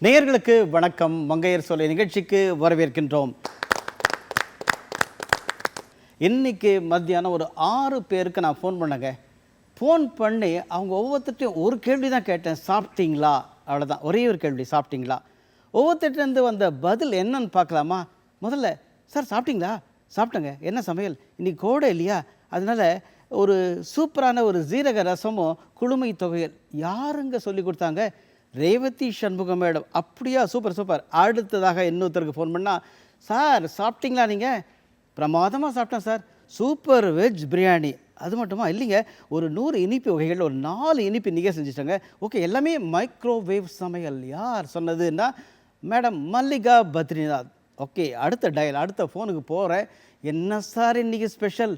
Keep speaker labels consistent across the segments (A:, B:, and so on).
A: நேயர்களுக்கு வணக்கம். மங்கையர் சோலை நிகழ்ச்சிக்கு வரவேற்கின்றோம். இன்னைக்கு மத்தியானம் ஒரு 6 பேருக்கு நான் ஃபோன் பண்ணேங்க. ஃபோன் பண்ணி அவங்க ஒவ்வொருத்தட்டையும் ஒரு கேள்வி தான் கேட்டேன், சாப்பிட்டீங்களா? அவ்வளோதான், ஒரே ஒரு கேள்வி, சாப்பிட்டீங்களா? ஒவ்வொருத்தட்டேருந்து வந்த பதில் என்னன்னு பார்க்கலாமா? முதல்ல, சார் சாப்பிட்டீங்களா? சாப்பிட்டேங்க. என்ன சமையல்? இன்னைக்கு கோடை இல்லையா, அதனால ஒரு சூப்பரான ஒரு ஜீரக ரசமும் குளுமை துவையல். யாருங்க சொல்லி கொடுத்தாங்க? ரேவதி சண்முகம் மேடம். அப்படியா, சூப்பர் சூப்பர். அடுத்ததாக இன்னொருத்தருக்கு ஃபோன் பண்ணால், சார் சாப்பிட்டீங்களா? நீங்கள்? பிரமாதமாக சாப்பிட்டேன் சார், சூப்பர் வெஜ் பிரியாணி. அது மட்டுமா? இல்லைங்க, ஒரு 100 இனிப்பு வகைகள், ஒரு 4 இனிப்பு நீங்கள் செஞ்சுட்டாங்க. ஓகே, எல்லாமே மைக்ரோவேவ் சமையல். யார் சொன்னதுன்னா மேடம் மல்லிகா பத்ரிநாத். ஓகே, அடுத்த டயல், அடுத்த ஃபோனுக்கு போகிறேன். என்ன சார் இன்றைக்கி ஸ்பெஷல்?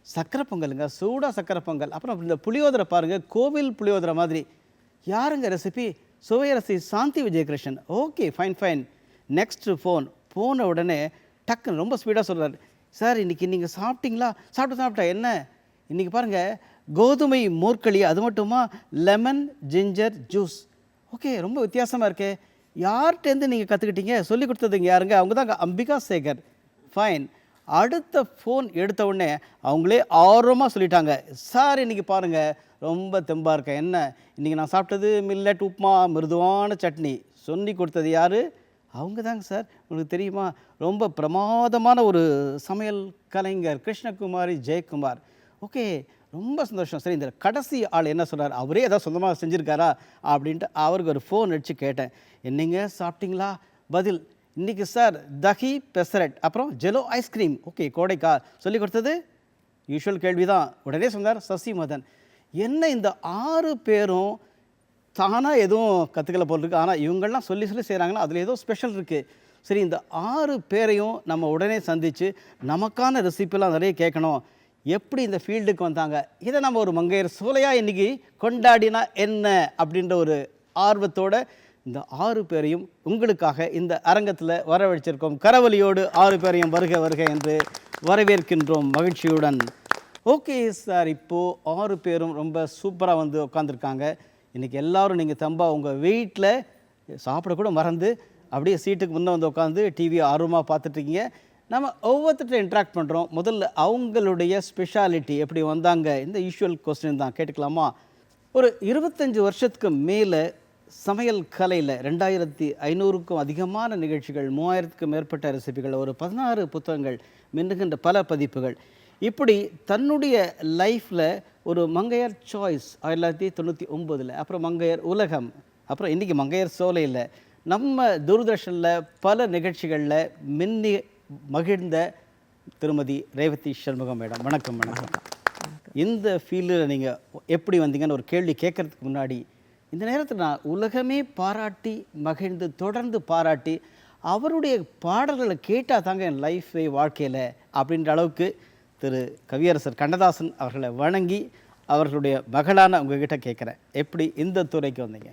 A: சக்கரை பொங்கலுங்க, சூடாக சக்கரை பொங்கல். அப்புறம் இந்த புளியோதரை பாருங்கள், கோவில் புளியோதரை மாதிரி. யாருங்க ரெசிபி? சுவையரசி Shanthi Vijayakrishnan. Okay, fine fine. Next phone போன உடனே டக்குன்னு ரொம்ப ஸ்பீடாக சொல்கிறார், சார் இன்றைக்கி நீங்கள் சாப்பிட்டீங்களா? சாப்பிட்டா என்ன இன்றைக்கி பாருங்கள், கோதுமை மோர்களி. அது மட்டுமா, லெமன் ஜிஞ்சர் ஜூஸ். ஓகே, ரொம்ப வித்தியாசமாக இருக்கே. யார்கிட்டேருந்து நீங்கள் கற்றுக்கிட்டீங்க? சொல்லி கொடுத்ததுங்க யாருங்க? அவங்க தான் அம்பிகா சேகர். ஃபைன். அடுத்த ஃபோன் எடுத்த உடனே அவங்களே ஆர்வமாக சொல்லிட்டாங்க, சார் இன்றைக்கி பாருங்கள் ரொம்ப தெம்பாக இருக்கேன். என்ன இன்றைக்கி நான் சாப்பிட்டது மில்லட் உப்புமா, மிருதுவான சட்னி. சொல்லி கொடுத்தது யார்? அவங்க தாங்க சார். உங்களுக்கு தெரியுமா, ரொம்ப பிரமாதமான ஒரு சமையல் கலைஞர் கிருஷ்ணகுமாரி ஜெயக்குமார். ஓகே, ரொம்ப சந்தோஷம். சரி, இந்த கடைசி ஆள் என்ன சொல்கிறார்? அவரே ஏதாவது சொந்தமாக செஞ்சுருக்காரா அப்படின்ட்டு அவருக்கு ஒரு ஃபோன் அடித்து கேட்டேன், என்னங்க சாப்பிட்டீங்களா? பதில், இன்றைக்கி சார் தஹி பெசரட், அப்புறம் ஜெலோ ஐஸ்கிரீம். ஓகே, கோடைக்கா? சொல்லி கொடுத்தது யூஷுவல் கேள்வி தான். உடனே சொன்னார் சசி மதன். என்ன இந்த 6 பேரும் தானாக எதுவும் கற்றுக்கல போல் இருக்குது, ஆனால் இவங்கள்லாம் சொல்லி செய்கிறாங்கன்னா அதில் ஏதோ ஸ்பெஷல் இருக்குது. சரி, இந்த 6 பேரையும் நம்ம உடனே சந்தித்து நமக்கான ரெசிபிலாம் நிறைய கேட்கணும். எப்படி இந்த ஃபீல்டுக்கு வந்தாங்க, இதை நம்ம ஒரு மங்கையர் சோலையாக இன்றைக்கி கொண்டாடினா என்ன அப்படின்ற ஒரு ஆர்வத்தோடு இந்த 6 பேரையும் உங்களுக்காக இந்த அரங்கத்தில் வரவழைச்சிருக்கோம். கரவொலியோடு 6 பேரையும் வருக வருக என்று வரவேற்கின்றோம் மகிழ்ச்சியுடன். ஓகே சார், இப்போது 6 பேரும் ரொம்ப சூப்பராக வந்து உட்காந்துருக்காங்க. இன்றைக்கி எல்லோரும் நீங்கள் தம்பா உங்கள் வீட்டில் சாப்பிடக்கூட மறந்து அப்படியே சீட்டுக்கு முன்னே வந்து உட்காந்து டிவியை ஆர்வமாக பார்த்துட்ருக்கீங்க. நம்ம ஒவ்வொருத்தர்கிட்ட இன்ட்ராக்ட் பண்ணுறோம். முதல்ல அவங்களுடைய ஸ்பெஷாலிட்டி எப்படி வந்தாங்க, இந்த யூஷுவல் கொஸ்டின் தான் கேட்டுக்கலாமா? ஒரு 25 வருஷத்துக்கு மேலே சமையல் கலையில் 2500க்கும் அதிகமான நிகழ்ச்சிகள், 3000க்கும் மேற்பட்ட ரெசிபிகள், ஒரு 16 புத்தகங்கள், மின்னுகின்ற பல பதிப்புகள். இப்படி தன்னுடைய லைஃப்பில் ஒரு மங்கையர் சாய்ஸ் 1999, அப்புறம் மங்கையர் உலகம், அப்புறம் இன்றைக்கி மங்கையர் சோலையில், நம்ம தூர்தர்ஷனில் பல நிகழ்ச்சிகளில் மின்னி மகிழ்ந்த திருமதி ரேவதி சண்முகம் மேடம். வணக்கம். வணக்கம். இந்த ஃபீல்டில் நீங்கள் எப்படி வந்தீங்கன்னு ஒரு கேள்வி கேட்குறதுக்கு முன்னாடி, இந்த நேரத்தில் நான் உலகமே பாராட்டி மகிழ்ந்து தொடர்ந்து பாராட்டி அவருடைய பாடல்களை கேட்டால் தாங்க என் லைஃபை வாழ்க்கையில் அப்படின்ற அளவுக்கு திரு கவியரசர் கண்ணதாசன் அவர்களை வணங்கி அவர்களுடைய மகளான உங்ககிட்ட கேட்குறேன், எப்படி இந்த துறைக்கு வந்தீங்க?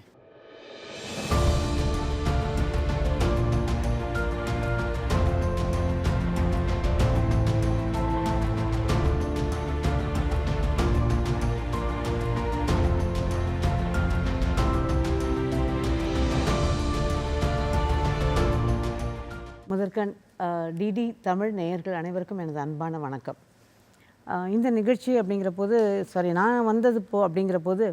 B: முதற்கண் டிடி தமிழ் நேயர்கள் அனைவருக்கும் எனது அன்பான வணக்கம். இந்த நிகழ்ச்சி அப்படிங்கிற போது, நான் வந்தது அப்படிங்கிற போது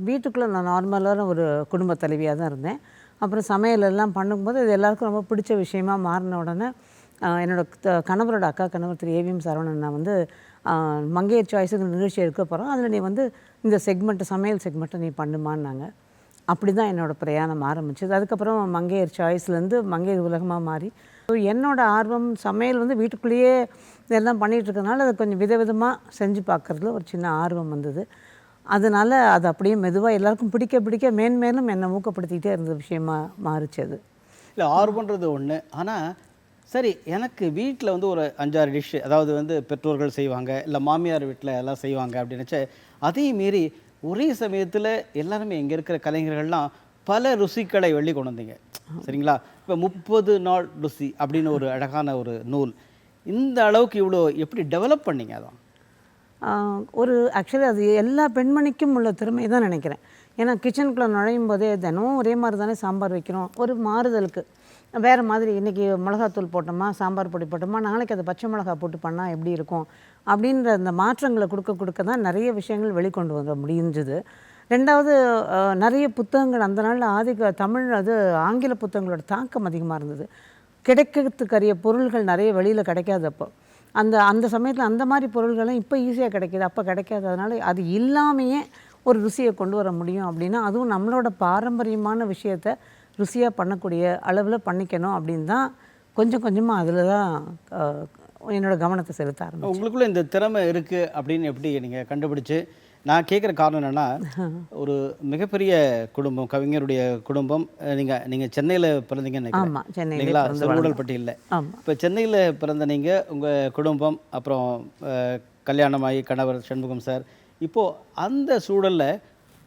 B: வீட்டுக்குள்ளே நான் நார்மலான ஒரு குடும்ப தலைவியாக தான் இருந்தேன். அப்புறம் சமையலெல்லாம் பண்ணும்போது அது எல்லாருக்கும் ரொம்ப பிடிச்ச விஷயமா மாறின உடனே என்னோடய கணவரோட அக்கா கணவர் திரு ஏவிஎம் சரவணன் நான் வந்து மங்கையர் சாய்ஸுக்கு நிகழ்ச்சி எடுக்க போகிறோம், அதில் நீ வந்து இந்த செக்மெண்ட்டு சமையல் செக்மெண்ட்டை நீ பண்ணுமான்னாங்க. அப்படி தான் என்னோடய பிரயாணம் ஆரம்பிச்சது. அதுக்கப்புறம் மங்கையர் சாய்ஸ்லேருந்து மங்கையர் உலகமாக மாறி, ஸோ என்னோடய ஆர்வம் சமையல் வந்து வீட்டுக்குள்ளேயே இதெல்லாம் பண்ணிகிட்ருக்கனால அதை கொஞ்சம் விதவிதமாக செஞ்சு பார்க்குறதுல ஒரு சின்ன ஆர்வம் வந்தது. அதனால் அது அப்படியே மெதுவாக எல்லாருக்கும் பிடிக்க மேன்மேலும் என்னை ஊக்கப்படுத்திக்கிட்டே இருந்த விஷயமா மாறிச்சு. அது
A: இல்லை, ஆர்வன்றது ஒன்று. ஆனால் சரி, எனக்கு வீட்டில் வந்து ஒரு 5-6 டிஷ்ஷு, அதாவது வந்து பெற்றோர்கள் செய்வாங்க, இல்லை மாமியார் வீட்டில் எல்லாம் செய்வாங்க அப்படின்னு அதையும் மீறி ஒரே சமயத்தில் எல்லாருமே இங்கே இருக்கிற கலைஞர்கள்லாம் பல ருசிகளை வெளி கொண்டு வந்தீங்க, சரிங்களா? இப்போ 30 நாள் ருசி அப்படின்னு ஒரு அழகான ஒரு நூல். இந்த அளவுக்கு இவ்வளோ எப்படி டெவலப் பண்ணிங்க? அதான்
B: ஒரு ஆக்சுவலி அது எல்லா பெண்மணிக்கும் உள்ள திறமை தான் நினைக்கிறேன். ஏன்னா கிச்சனுக்குள்ளே நுழையும் போதே தினமும் ஒரே மாதிரி தானே சாம்பார் வைக்கிறோம். ஒரு மாறுதலுக்கு வேறு மாதிரி இன்றைக்கி மிளகாத்தூள் போட்டோமா, சாம்பார் பொடி போட்டோமா, நாளைக்கு அதை பச்சை மிளகா போட்டு பண்ணால் எப்படி இருக்கும் அப்படின்ற அந்த மாற்றங்களை கொடுக்க தான் நிறைய விஷயங்கள் வெளிக்கொண்டு வர முடிஞ்சது. ரெண்டாவது நிறைய புத்தகங்கள் அந்த நாளில் தமிழ் ஆங்கில புத்தகங்களோட தாக்கம் அதிகமாக இருந்தது. கிடைக்கிறதுக்கரிய பொருள்கள் நிறைய வெளியில் கிடைக்காது. அப்போ அந்த சமயத்தில் அந்த மாதிரி பொருள்களும் இப்போ ஈஸியாக கிடைக்கிது, அப்போ கிடைக்காததுனால அது இல்லாமையே ஒரு ருசியை கொண்டு வர முடியும் அப்படின்னா, அதுவும் நம்மளோட பாரம்பரியமான விஷயத்தை ருசியாக பண்ணக்கூடிய அளவில் பண்ணிக்கணும் அப்படின்னு தான் கொஞ்சம் கொஞ்சமாக அதில் தான் என்னோடய கவனத்தை செலுத்த ஆரம்பிச்சேன்.
A: உங்களுக்குள்ளே இந்த திறமை இருக்குது அப்படின்னு எப்படி நீங்கள் கண்டுபிடிச்சு? நான் கேட்குற காரணம் என்னென்னா, ஒரு மிகப்பெரிய குடும்பம், கவிஞருடைய குடும்பம். நீங்கள் சென்னையில் பிறந்தீங்கன்னு
B: ஆமாம்,
A: சென்னைங்களா? செல்வடல்பட்டி இல்லை. இப்போ சென்னையில் பிறந்த நீங்கள், உங்கள் குடும்பம், அப்புறம் கல்யாணமாகி கணவர் சண்முகம் சார், இப்போது அந்த சூழலில்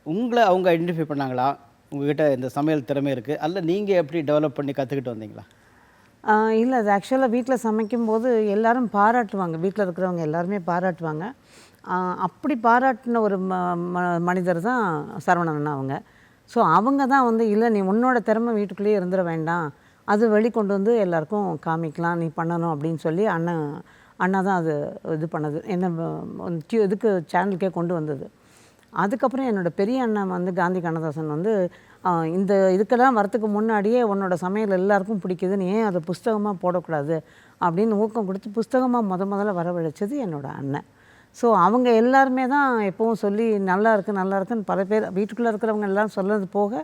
A: உங்களை அவங்க ஐடென்டிஃபை பண்ணாங்களா? உங்ககிட்ட இந்த சமையல் திறமை இருக்குது, அல்ல நீங்கள் எப்படி டெவலப் பண்ணி கற்றுக்கிட்டு வந்தீங்களா?
B: இல்லை, அது ஆக்சுவலாக வீட்டில் சமைக்கும்போது எல்லோரும் பாராட்டுவாங்க, வீட்டில் இருக்கிறவங்க எல்லாருமே பாராட்டுவாங்க. அப்படி பாராட்டின ஒரு மனிதர் தான் சரவணன் அவங்க. ஸோ அவங்க தான் வந்து, இல்லை நீ உன்னோட திறமை வீட்டுக்குள்ளேயே இருந்துட வேண்டாம், அது வெளிக்கொண்டு வந்து எல்லாருக்கும் காமிக்கலாம், நீ பண்ணணும் அப்படின்னு சொல்லி அண்ணா தான் அது இது பண்ணது, என்ன இதுக்கு சேனலுக்கே கொண்டு வந்தது. அதுக்கப்புறம் என்னோடய பெரிய அண்ணன் வந்து காந்தி கண்ணதாசன் வந்து, இந்த இதுக்கெல்லாம் வரத்துக்கு முன்னாடியே உன்னோட சமையல் எல்லாருக்கும் பிடிக்குதுன்னு ஏன் அதை புஸ்தகமாக போடக்கூடாது அப்படின்னு ஊக்கம் கொடுத்து புஸ்தகமாக முதல்ல வரவழைச்சது என்னோடய அண்ணன். ஸோ அவங்க எல்லாருமே தான் எப்போவும் சொல்லி நல்லா இருக்குன்னு பல பேர் வீட்டுக்குள்ளே இருக்கிறவங்க எல்லாம் சொல்கிறது போக,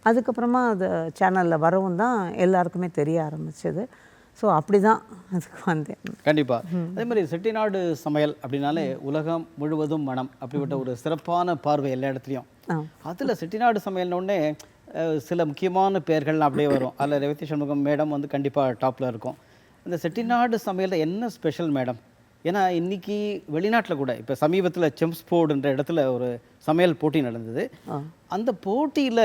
B: அதுக்கப்புறமா அது சேனலில் வரவும் தான் எல்லாருக்குமே தெரிய ஆரம்பிச்சது. ஸோ அப்படி தான் அதுக்கு வந்தேன்.
A: கண்டிப்பாக. அதே மாதிரி செட்டிநாடு சமையல் அப்படின்னாலே உலகம் முழுவதும் மனம், அப்படிப்பட்ட ஒரு சிறப்பான பார்வை எல்லா இடத்துலையும். அதில் செட்டிநாடு சமையல்னோடனே சில முக்கியமான பெயர்கள்லாம் அப்படியே வரும். அதில் ரேவதி சண்முகம் மேடம் வந்து கண்டிப்பாக டாப்பில் இருக்கும். இந்த செட்டிநாடு சமையலில் என்ன ஸ்பெஷல் மேடம்? ஏன்னா இன்றைக்கி வெளிநாட்டில் கூட இப்போ சமீபத்தில் செம்ஸ்போர்டுன்ற இடத்துல ஒரு சமையல் போட்டி நடந்தது. அந்த போட்டியில்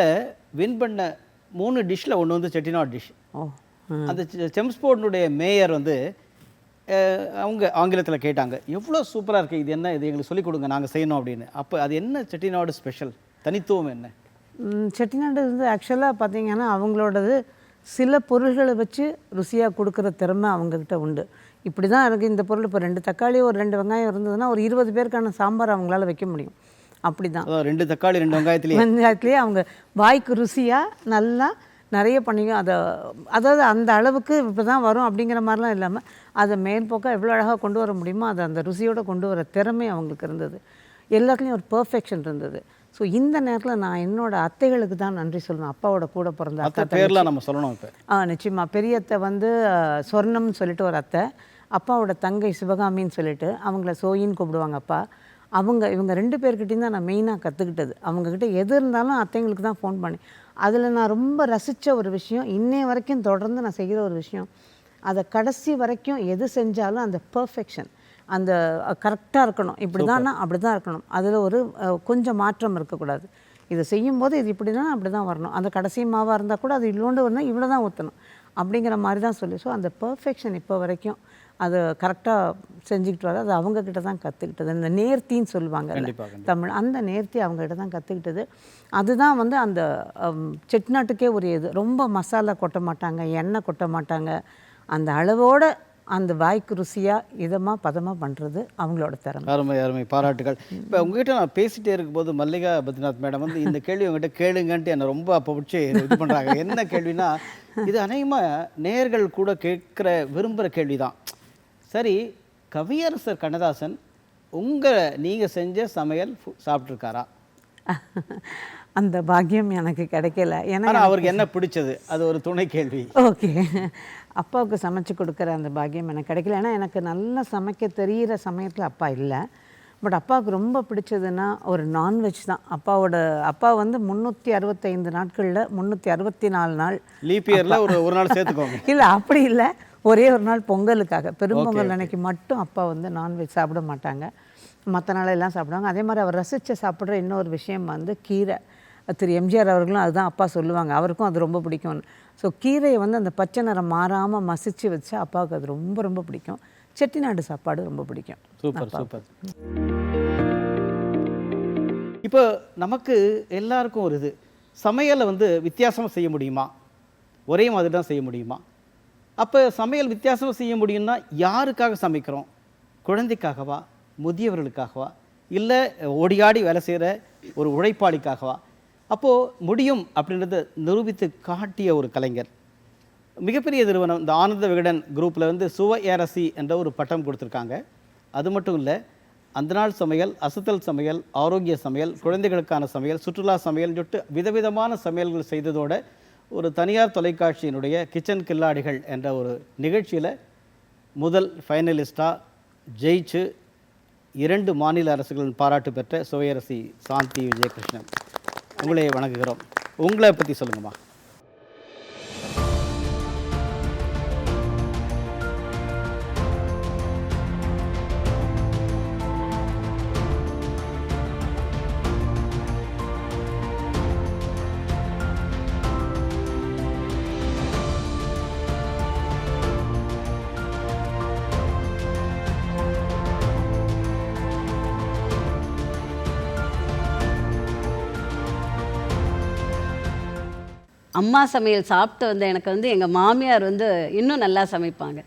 A: வின் பண்ண 3 டிஷ்ஷில் ஒன்று வந்து செட்டிநாடு டிஷ். அந்த செம்ஸ்போர்டுடைய மேயர் வந்து அவங்க ஆங்கிலத்தில் கேட்டாங்க, எவ்வளோ சூப்பராக இருக்குது, இது என்ன, இது எங்களுக்கு சொல்லிக் கொடுங்க, நாங்கள் செய்யணும் அப்படின்னு. அப்போ அது என்ன செட்டிநாடு ஸ்பெஷல், தனித்துவம் என்ன?
B: செட்டிநாடு வந்து ஆக்சுவலாக பார்த்திங்கன்னா அவங்களோடது சில பொருள்களை வச்சு ருசியாக கொடுக்குற திறமை அவங்கக்கிட்ட உண்டு. இப்படி தான் இருக்குது இந்த பொருள், இப்போ 2 தக்காளி ஒரு 2 வெங்காயம் இருந்ததுன்னா ஒரு 20 பேருக்கான சாம்பார் அவங்களால வைக்க முடியும். அப்படி தான்
A: 2 தக்காளி 2 வெங்காயத்துலேயே
B: அவங்க வாய்க்கு ருசியாக நல்லா நிறைய பண்ணிங்க. அதாவது அந்த அளவுக்கு இப்போ தான் வரும் அப்படிங்கிற மாதிரிலாம் இல்லாமல் அதை மேற்போக்காக எவ்வளோ அழகாக கொண்டு வர முடியுமோ அதை அந்த ருசியோடு கொண்டு வர திறமை அவங்களுக்கு இருந்தது. எல்லாத்துலேயும் ஒரு பர்ஃபெக்ஷன் இருந்தது. ஸோ இந்த நேரத்தில் நான் என்னோடய அத்தைகளுக்கு தான் நன்றி சொல்லணும். அப்பாவோட கூட பிறந்த
A: அத்தை பேர்லாம் நம்ம சொல்லணும் இப்போ.
B: நிச்சயமாக. பெரியத்தை வந்து சொர்ணம்னு சொல்லிட்டு ஒரு அத்தை, அப்பாவோட தங்கை சிவகாமின்னு சொல்லிட்டு, அவங்கள சோயின்னு கூப்பிடுவாங்க அப்பா. இவங்க 2 பேர்கிட்டையும் தான் நான் மெயினாக கற்றுக்கிட்டது. அவங்கக்கிட்ட எது இருந்தாலும் அத்தைங்களுக்கு தான் ஃபோன் பண்ணி, அதில் நான் ரொம்ப ரசித்த ஒரு விஷயம், இன்னைய வரைக்கும் தொடர்ந்து நான் செய்கிற ஒரு விஷயம், அதை கடைசி வரைக்கும் எது செஞ்சாலும் அந்த பர்ஃபெக்ஷன், அந்த கரெக்டாக இருக்கணும். இப்படி தானா அப்படி தான் இருக்கணும், அதில் ஒரு கொஞ்சம் மாற்றம் இருக்கக்கூடாது. இதை செய்யும்போது இது இப்படி தான் அப்படி தான் வரணும், அந்த கடைசி மாவாக இருந்தால் கூட அது இவ்வளோண்டு வரணும், இவ்வளோ தான் ஊற்றணும் அப்படிங்கிற மாதிரி தான் சொல்லி. ஸோ அந்த பர்ஃபெக்ஷன் இப்போ வரைக்கும் அது கரெக்டாக செஞ்சுக்கிட்டு வர, அது அவங்கக்கிட்ட தான் கற்றுக்கிட்டது. இந்த நேர்த்தின்னு சொல்லுவாங்க தமிழ், அந்த நேர்த்தி அவங்ககிட்ட தான் கற்றுக்கிட்டது. அதுதான் வந்து அந்த செட்டிநாட்டுக்கே ஒரு இது. ரொம்ப மசாலா கொட்ட மாட்டாங்க, எண்ணெய் கொட்ட மாட்டாங்க, அந்த அளவோட அந்த வாய்க்கு ருசியாக இதமாக பதமாக பண்ணுறது அவங்களோட திறமை.
A: அருமை பாராட்டுகள். இப்போ உங்ககிட்ட நான் பேசிகிட்டே இருக்கும்போது மல்லிகா பத்ரிநாத் மேடம் வந்து இந்த கேள்வி உங்ககிட்ட கேளுங்கன்ட்டு என்னை ரொம்ப அப்போ பிடிச்சி இது பண்ணுறாங்க. என்ன கேள்வினா, இது அநேகமாக நேயர்கள் கூட விரும்புகிற கேள்வி தான். சரி, கவியரசர் கண்ணதாசன் நீங்கள் செஞ்ச சமையல் சாப்பிட்ருக்காரா?
B: அந்த பாக்கியம் எனக்கு கிடைக்கல. ஏன்னா
A: அவருக்கு என்ன பிடிச்சது, அது ஒரு துணை கேள்வி.
B: ஓகே, அப்பாவுக்கு சமைச்சு கொடுக்குற அந்த பாக்கியம் எனக்கு கிடைக்கல. ஏன்னா எனக்கு நல்லா சமைக்க தெரிகிற சமயத்தில் அப்பா இல்லை. பட் அப்பாவுக்கு ரொம்ப பிடிச்சதுன்னா ஒரு நான்வெஜ் தான். அப்பா வந்து 365 நாட்களில் 364 நாள்
A: லீப் இயரில் ஒரு நாள் சேர்த்துக்கோங்க.
B: இல்லை அப்படி இல்லை, ஒரே ஒரு நாள் பொங்கலுக்காக, பெரும்பொங்கல் அன்னைக்கு மட்டும் அப்பா வந்து நான்வெஜ் சாப்பிட மாட்டாங்க, மற்ற நாளெல்லாம் சாப்பிடுவாங்க. அதே மாதிரி அவர் ரசித்து சாப்பிட்ற இன்னொரு விஷயம் வந்து கீரை. திரு எம்ஜிஆர் அவர்களும் அதுதான் அப்பா சொல்லுவாங்க, அவருக்கும் அது ரொம்ப பிடிக்கும்னு. ஸோ கீரையை வந்து அந்த பச்சை நிறம் மாறாமல் மசிச்சு வச்சா அப்பாவுக்கு அது ரொம்ப ரொம்ப பிடிக்கும். செட்டிநாடு சாப்பாடு ரொம்ப பிடிக்கும்.
A: சூப்பர். இப்போ நமக்கு எல்லாருக்கும் ஒரு இது சமையலை வந்து வித்தியாசமாக செய்ய முடியுமா, ஒரே மாதிரி தான் செய்ய முடியுமா? அப்போ சமையல் வித்தியாசமாக செய்ய முடியும்னா யாருக்காக சமைக்கிறோம்? குழந்தைக்காகவா, முதியவர்களுக்காகவா, இல்லை ஓடியாடி வேலை செய்கிற ஒரு உழைப்பாளிக்காகவா? அப்போது முடியும் அப்படின்றத நிரூபித்து காட்டிய ஒரு கலைஞர். மிகப்பெரிய நிறுவனம் இந்த ஆனந்த விகடன் குரூப்பில் வந்து சுவையரசி என்ற ஒரு பட்டம் கொடுத்துருக்காங்க. அது மட்டும் இல்லை, அந்த நாள் சமையல், அசத்தல் சமையல், ஆரோக்கிய சமையல், குழந்தைகளுக்கான சமையல், சுற்றுலா சமையல் சொல்லிட்டு விதவிதமான சமையல்கள் செய்ததோட ஒரு தனியார் தொலைக்காட்சியினுடைய கிச்சன் கில்லாடிகள் என்ற ஒரு நிகழ்ச்சியில் முதல் ஃபைனலிஸ்டாக ஜெயிச்சு 2 மாநில அரசுகளின் பாராட்டு பெற்ற சுவையரசி சாந்தி விஜயகிருஷ்ணன், உங்களை வணங்குகிறோம். உங்களை பற்றி சொல்லுங்கம்மா.
C: அம்மா சமையல் சாப்பிட்டு வந்த எனக்கு வந்து எங்கள் மாமியார் வந்து இன்னும் நல்லா சமைப்பாங்க.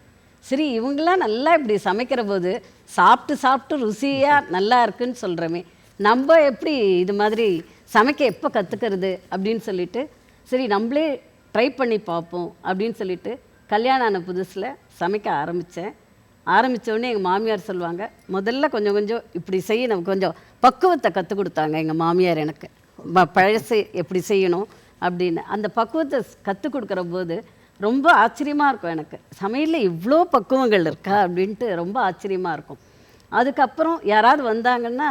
C: சரி, இவங்களாம் நல்லா இப்படி சமைக்கிற போது சாப்பிட்டு சாப்பிட்டு ருசியாக நல்லா இருக்குன்னு சொல்கிறோமே, நம்ம எப்படி இது மாதிரி சமைக்க எப்போ கற்றுக்கிறது அப்படின்னு சொல்லிட்டு, சரி நம்மளே ட்ரை பண்ணி பார்ப்போம் அப்படின்னு சொல்லிட்டு கல்யாணம் ஆன புதுசில் சமைக்க ஆரம்பித்தோடனே எங்கள் மாமியார் சொல்லுவாங்க, முதல்ல கொஞ்சம் கொஞ்சம் இப்படி செய்ய நமக்கு கொஞ்சம் பக்குவத்தை கற்றுக் கொடுத்தாங்க எங்கள் மாமியார் எனக்கு. பழசு எப்படி செய்யணும் அப்படின்னு அந்த பக்குவத்தை கற்றுக் கொடுக்குற போது ரொம்ப ஆச்சரியமாக இருக்கும் எனக்கு. சமையலில் இவ்வளோ பக்குவங்கள் இருக்கா அப்படின்ட்டு ரொம்ப ஆச்சரியமாக இருக்கும். அதுக்கப்புறம் யாராவது வந்தாங்கன்னா,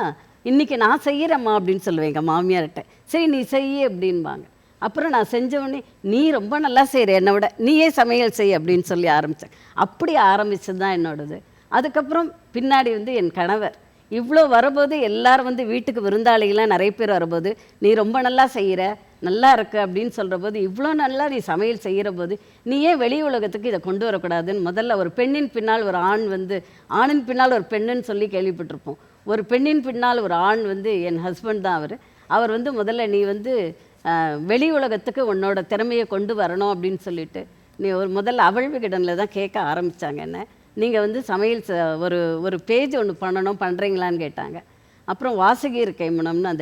C: இன்றைக்கி நான் செய்கிறேம்மா அப்படின்னு சொல்லுவேன் எங்கள் மாமியார்கிட்ட. சரி நீ செய்ய அப்படின்பாங்க. அப்புறம் நான் செஞ்சவொடனே, நீ ரொம்ப நல்லா செய்கிற, என்னை விட நீயே சமையல் செய் அப்படின்னு சொல்லி ஆரம்பித்தேன். அப்படி ஆரம்பித்தது தான் என்னோடது. அதுக்கப்புறம் பின்னாடி வந்து என் கணவர் இவ்வளோ வரபோது எல்லாரும் வந்து வீட்டுக்கு விருந்தாளிகளாம் நிறைய பேர் வரபோது, நீ ரொம்ப நல்லா செய்கிற, நல்லா இருக்கு அப்படின்னு சொல்கிற போது, இவ்வளோ நல்லா நீ சமையல் செய்கிற போது நீ ஏன் வெளி உலகத்துக்கு இதை கொண்டு வரக்கூடாதுன்னு முதல்ல ஒரு பெண்ணின் பின்னால் ஒரு ஆண் வந்து, ஆணின் பின்னால் ஒரு பெண்ணுன்னு சொல்லி கேள்விப்பட்டிருப்போம். ஒரு பெண்ணின் பின்னால் ஒரு ஆண் வந்து என் ஹஸ்பண்ட் தான் அவர் வந்து முதல்ல நீ வந்து வெளி உலகத்துக்கு உன்னோட திறமையை கொண்டு வரணும் அப்படின்னு சொல்லிட்டு நீ முதல்ல அவள் விகடனில் தான் கேட்க ஆரம்பித்தாங்க என்ன, நீங்கள் வந்து சமையல் ஒரு பேஜ் ஒன்று பண்ணுறீங்களான்னு கேட்டாங்க. அப்புறம் வாசகீர் கைமணம்னு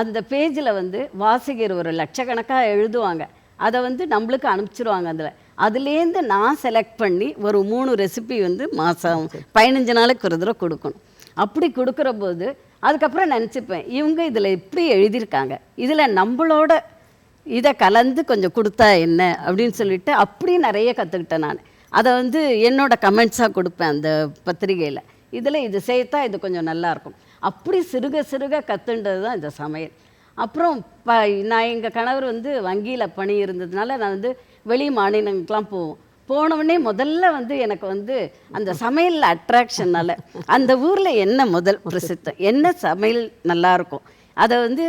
C: அந்த பேஜில் வந்து வாசகர் ஒரு லட்சக்கணக்காக எழுதுவாங்க. அதை வந்து நம்மளுக்கு அனுப்பிச்சிருவாங்க. அதுலேருந்து நான் செலக்ட் பண்ணி ஒரு 3 ரெசிபி வந்து மாதம் 15 நாளைக்கு ஒரு தடவை கொடுக்கணும். அப்படி கொடுக்குற போது அதுக்கப்புறம் நினச்சிப்பேன், இவங்க இதில் எப்படி எழுதியிருக்காங்க, இதில் நம்மளோட இதை கலந்து கொஞ்சம் கொடுத்தா என்ன அப்படின்னு சொல்லிட்டு அப்படி நிறைய கற்றுக்கிட்டேன் நான். அதை வந்து என்னோட கமெண்ட்ஸாக கொடுப்பேன் அந்த பத்திரிகையில். இதில் இது சேர்த்தா இது கொஞ்சம் நல்லாயிருக்கும். அப்படி சிறுக சிறுக கற்றுன்றது தான் இந்த சமையல். அப்புறம் நான் எங்கள் கணவர் வந்து வங்கியில் பணி இருந்ததுனால நான் வந்து வெளி மாநிலங்களுக்கெலாம் போனவுடனே முதல்ல வந்து எனக்கு வந்து அந்த சமையலில் அட்ராக்ஷனால் அந்த ஊரில் என்ன முதல் பிரசித்தம், என்ன சமையல் நல்லாயிருக்கும், அதை வந்து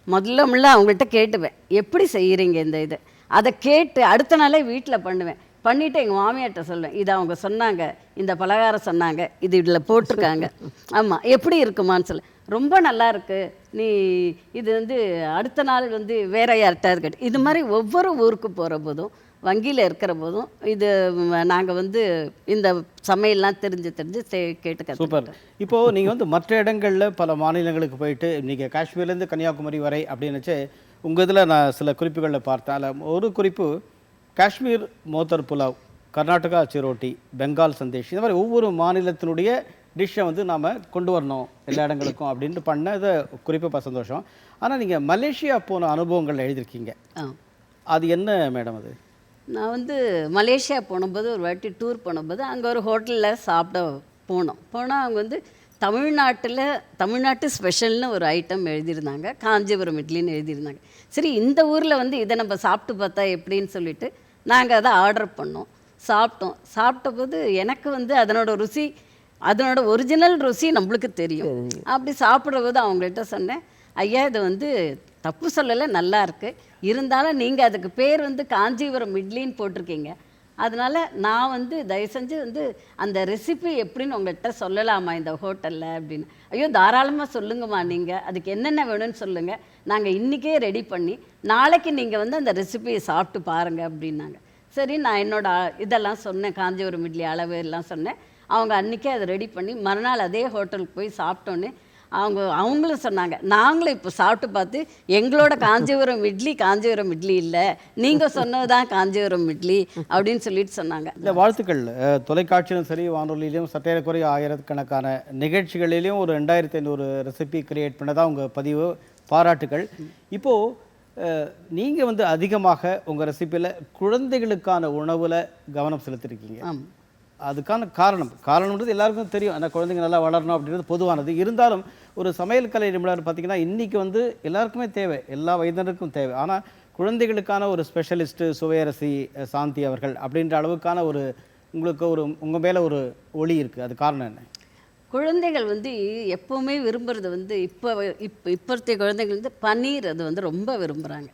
C: முதல்ல அவங்கள்ட்ட கேட்டுவேன், எப்படி செய்கிறீங்க இந்த இது, அதை கேட்டு அடுத்த நாளே வீட்டில் பண்ணிவிட்டு எங்கள் மாமியார்கிட்ட சொல்லுவேன், இதை அவங்க சொன்னாங்க, இந்த பலகாரம் சொன்னாங்க, இது இதில் போட்டிருக்காங்க, ஆமாம் எப்படி இருக்குமான்னு சொல்ல, ரொம்ப நல்லா இருக்குது, நீ இது வந்து அடுத்த நாள் வந்து வேற யார்கிட்ட கேட்டு, இது மாதிரி ஒவ்வொரு ஊருக்கு போகிற போதும் வங்கியில் இருக்கிற போதும் இது நாங்கள் வந்து இந்த சமையல்லாம் தெரிஞ்சு கேட்டுக்க.
A: சூப்பர். இப்போது நீங்கள் வந்து மற்ற இடங்களில் பல மாநிலங்களுக்கு போயிட்டு நீங்கள் காஷ்மீர்லேருந்து கன்னியாகுமரி வரை அப்படின்னுச்சு உங்கள் இதில் நான் சில குறிப்புகளில் பார்த்தேன். அதில் ஒரு குறிப்பு காஷ்மீர் மோத்தர் புலாவ், கர்நாடகா சிரோட்டி, பெங்கால் சந்தேஷ், இந்த மாதிரி ஒவ்வொரு மாநிலத்தினுடைய டிஷ்ஷை வந்து நாம் கொண்டு வரணும் எல்லா இடங்களுக்கும் அப்படின்ட்டு பண்ண இதை குறிப்பாக சந்தோஷம். ஆனால் நீங்கள் மலேசியா போன அனுபவங்கள் எழுதியிருக்கீங்க, அது என்ன மேடம்? அது
C: நான் வந்து மலேசியா போனபோது ஒரு வாட்டி டூர் போனபோது அங்கே ஒரு ஹோட்டலில் சாப்பிட போனால் அவங்க வந்து தமிழ்நாட்டு ஸ்பெஷல்னு ஒரு ஐட்டம் எழுதியிருந்தாங்க, காஞ்சிபுரம் இட்லின்னு எழுதியிருந்தாங்க. சரி இந்த ஊரில் வந்து இதை நம்ம சாப்பிட்டு பார்த்தா எப்படின்னு சொல்லிட்டு நாங்கள் அதை ஆர்டர் சாப்பிட்ட போது எனக்கு வந்து அதனோட ஒரிஜினல் ருசி நம்மளுக்கு தெரியும். அப்படி சாப்பிட்ற போது அவங்கள்ட்ட சொன்னேன், ஐயா இது வந்து தப்பு சொல்லலை, நல்லா இருக்குது, இருந்தாலும் நீங்கள் அதுக்கு பேர் வந்து காஞ்சிபுரம் இட்லின்னு போட்டிருக்கீங்க, அதனால் நான் வந்து தயவு செஞ்சு வந்து அந்த ரெசிபி எப்படின்னு உங்கள்கிட்ட சொல்லலாமா இந்த ஹோட்டலில் அப்படின்னு. ஐயோ தாராளமாக சொல்லுங்கம்மா, நீங்கள் அதுக்கு என்னென்ன வேணும்னு சொல்லுங்கள், நாங்கள் இன்றைக்கே ரெடி பண்ணி நாளைக்கு நீங்கள் வந்து அந்த ரெசிபியை சாப்பிட்டு பாருங்கள் அப்படின்னாங்க. சரி, நான் இதெல்லாம் சொன்னேன், காஞ்சிபுரம் இட்லி அளவு எல்லாம் சொன்னேன். அவங்க அன்றைக்கே அதை ரெடி பண்ணி மறுநாள் அதே ஹோட்டலுக்கு போய் சாப்பிட்டோன்னே அவங்களும் சொன்னாங்க, நாங்களும் இப்போ சாப்பிட்டு பார்த்து எங்களோட காஞ்சிபுரம் இட்லி இல்லை, நீங்கள் சொன்னது தான் காஞ்சிபுரம் இட்லி அப்படின்னு சொல்லிட்டு சொன்னாங்க.
A: இல்லை, வாழ்த்துக்கள். தொலைக்காட்சியிலும் சரி, வானொலியிலையும் சற்றேறக்குறைய ஆயிரக்கணக்கான நிகழ்ச்சிகளிலையும் ஒரு 2500 ரெசிபி கிரியேட் பண்ணதான் உங்கள் பதிவு, பாராட்டுகள். இப்போது நீங்கள் வந்து அதிகமாக உங்கள் ரெசிப்பியில் குழந்தைகளுக்கான உணவில் கவனம் செலுத்திருக்கீங்க. அதுக்கான காரணம்ன்றது எல்லாருக்கும் தெரியும். ஆனால் குழந்தைங்க நல்லா வளரணும் அப்படின்றது பொதுவானது. இருந்தாலும் ஒரு சமையல் கலை நிபுணர் பார்த்திங்கன்னா இன்றைக்கி வந்து எல்லாருக்குமே தேவை, எல்லா வயதினருக்கும் தேவை. ஆனால் குழந்தைகளுக்கான ஒரு ஸ்பெஷலிஸ்ட்டு சுவையரசி சாந்தி அவர்கள் அப்படின்ற அளவுக்கான உங்களுக்கு உங்கள் மேலே ஒரு ஒளி இருக்குது. அது காரணம் என்ன?
C: குழந்தைகள் வந்து எப்போவுமே விரும்புகிறது வந்து இப்போத்தைய குழந்தைகள் வந்து பன்னீர் அது வந்து ரொம்ப விரும்புகிறாங்க.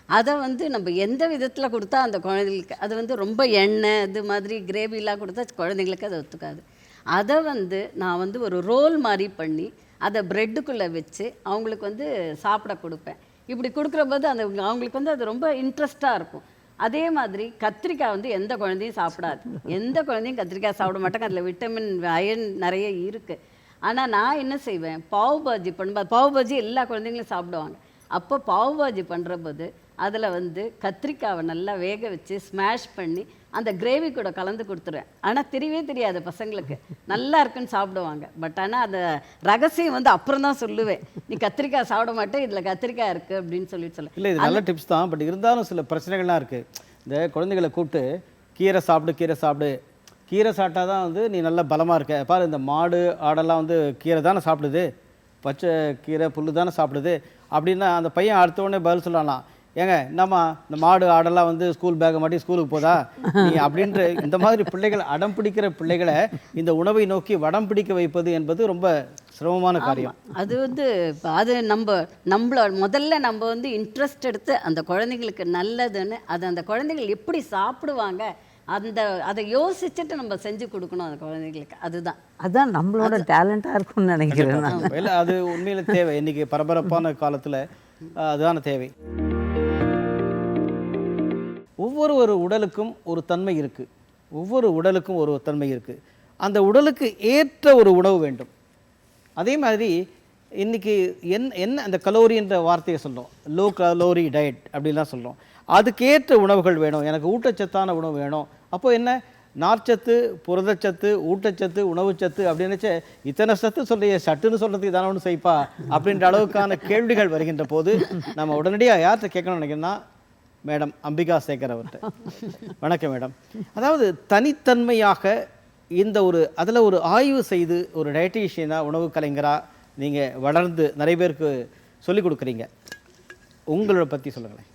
C: அதை வந்து நம்ம எந்த விதத்தில் கொடுத்தா அந்த குழந்தைங்களுக்கு அது வந்து ரொம்ப எண்ணெய் இது மாதிரி கிரேவிலாம் கொடுத்தா குழந்தைங்களுக்கு அது ஒத்துக்காது. அதை வந்து நான் வந்து ஒரு ரோல் மாதிரி பண்ணி அதை ப்ரெட்டுக்குள்ளே வச்சு அவங்களுக்கு வந்து சாப்பிட கொடுப்பேன். இப்படி கொடுக்குற போது அவங்களுக்கு வந்து அது ரொம்ப இன்ட்ரெஸ்ட்டாக இருக்கும். அதே மாதிரி கத்திரிக்காய் வந்து எந்த குழந்தையும் சாப்பிடாது, எந்த குழந்தையும் கத்திரிக்காய் சாப்பிட மாட்டாங்க. அதில் விட்டமின் அயர்ன் நிறைய இருக்குது. ஆனால் நான் என்ன செய்வேன், பாவ் பாஜி பண்ணும்போது, பாவ் பாஜி எல்லா குழந்தைங்களும் சாப்பிடுவாங்க. அப்போ பாவ் பாஜி பண்ணுற போது அதில் வந்து கத்திரிக்காவை நல்லா வேக வச்சு ஸ்மாஷ் பண்ணி அந்த கிரேவி கூட கலந்து கொடுத்துருவேன். ஆனால் தெரியவே தெரியாது பசங்களுக்கு, நல்லா இருக்குன்னு சாப்பிடுவாங்க. பட் ஆனால் அந்த ரகசியம் வந்து அப்புறம் தான் சொல்லுவேன், நீ கத்திரிக்காய் சாப்பிட மாட்டேன், இதில் கத்திரிக்காய் இருக்குது அப்படின்னு சொல்ல.
A: இல்லை, இது நல்ல டிப்ஸ் தான். பட் இருந்தாலும் சில பிரச்சனைகள்லாம் இருக்குது. இந்த குழந்தைகளை கூப்பிட்டு கீரை சாப்பிடு, கீரை சாப்பிட்டா தான் வந்து நீ நல்லா பலமாக இருக்க. பாரு, இந்த மாடு ஆடெல்லாம் வந்து கீரை தானே சாப்பிடுது, பச்சை கீரை புல்லு தானே சாப்பிடுது அப்படின்னா அந்த பையன் அடுத்த உடனே பதில் சொல்லலாம், ஏங்க என்னம்மா இந்த மாடு ஆடெல்லாம் வந்து ஸ்கூல் பேக்கை மாட்டி ஸ்கூலுக்கு போதா நீ அப்படின்ற இந்த மாதிரி பிள்ளைகள் அடம் பிடிக்கிற பிள்ளைகளை இந்த உணவை நோக்கி வடம் பிடிக்க வைப்பது என்பது ரொம்ப சிரமமான காரியம்.
C: அது வந்து அது முதல்ல நம்ம வந்து இன்ட்ரெஸ்ட் எடுத்து அந்த குழந்தைங்களுக்கு நல்லதுன்னு அந்த குழந்தைகள் எப்படி சாப்பிடுவாங்க அதை யோசிச்சுட்டு நம்ம செஞ்சு கொடுக்கணும் அந்த குழந்தைங்களுக்கு.
B: அதுதான் நம்மளோட டேலண்டாக இருக்கும்னு நினைக்கிறேன்.
A: இல்லை, அது உண்மையில தேவை. இன்னைக்கு பரபரப்பான காலத்தில் அதுதான தேவை. ஒவ்வொரு உடலுக்கும் ஒரு தன்மை இருக்குது. அந்த உடலுக்கு ஏற்ற ஒரு உணவு வேண்டும். அதே மாதிரி இன்றைக்கி என்ன அந்த கலோரின்ற வார்த்தையை சொல்கிறோம், லோ கலோரி டயட் அப்படின்லாம் சொல்கிறோம். அதுக்கேற்ற உணவுகள் வேணும், எனக்கு ஊட்டச்சத்தான உணவு வேணும். அப்போது என்ன, நார்ச்சத்து, புரதச்சத்து, ஊட்டச்சத்து, உணவுச்சத்து அப்படின்னு இத்தனை சத்து சொல்கிற சட்டுன்னு சொல்கிறதுக்கு தானே ஒன்று செய்ப்பா அப்படின்ற அளவுக்கான கேள்விகள் வருகின்ற போது நம்ம உடனடியாக யார்கிட்ட கேட்கணும்னு நினைக்கிறேன்னா மேடம் அம்பிகா சேகர் அவர்கிட்ட. வணக்கம் மேடம். அதாவது தனித்தன்மையாக அதில் ஒரு ஆய்வு செய்து ஒரு டயட்டீஷியனாக, உணவு கலைஞராக நீங்கள் வளர்ந்து நிறைய பேருக்கு சொல்லிக் கொடுக்குறீங்க. உங்களோட பற்றி சொல்லுங்களேன்.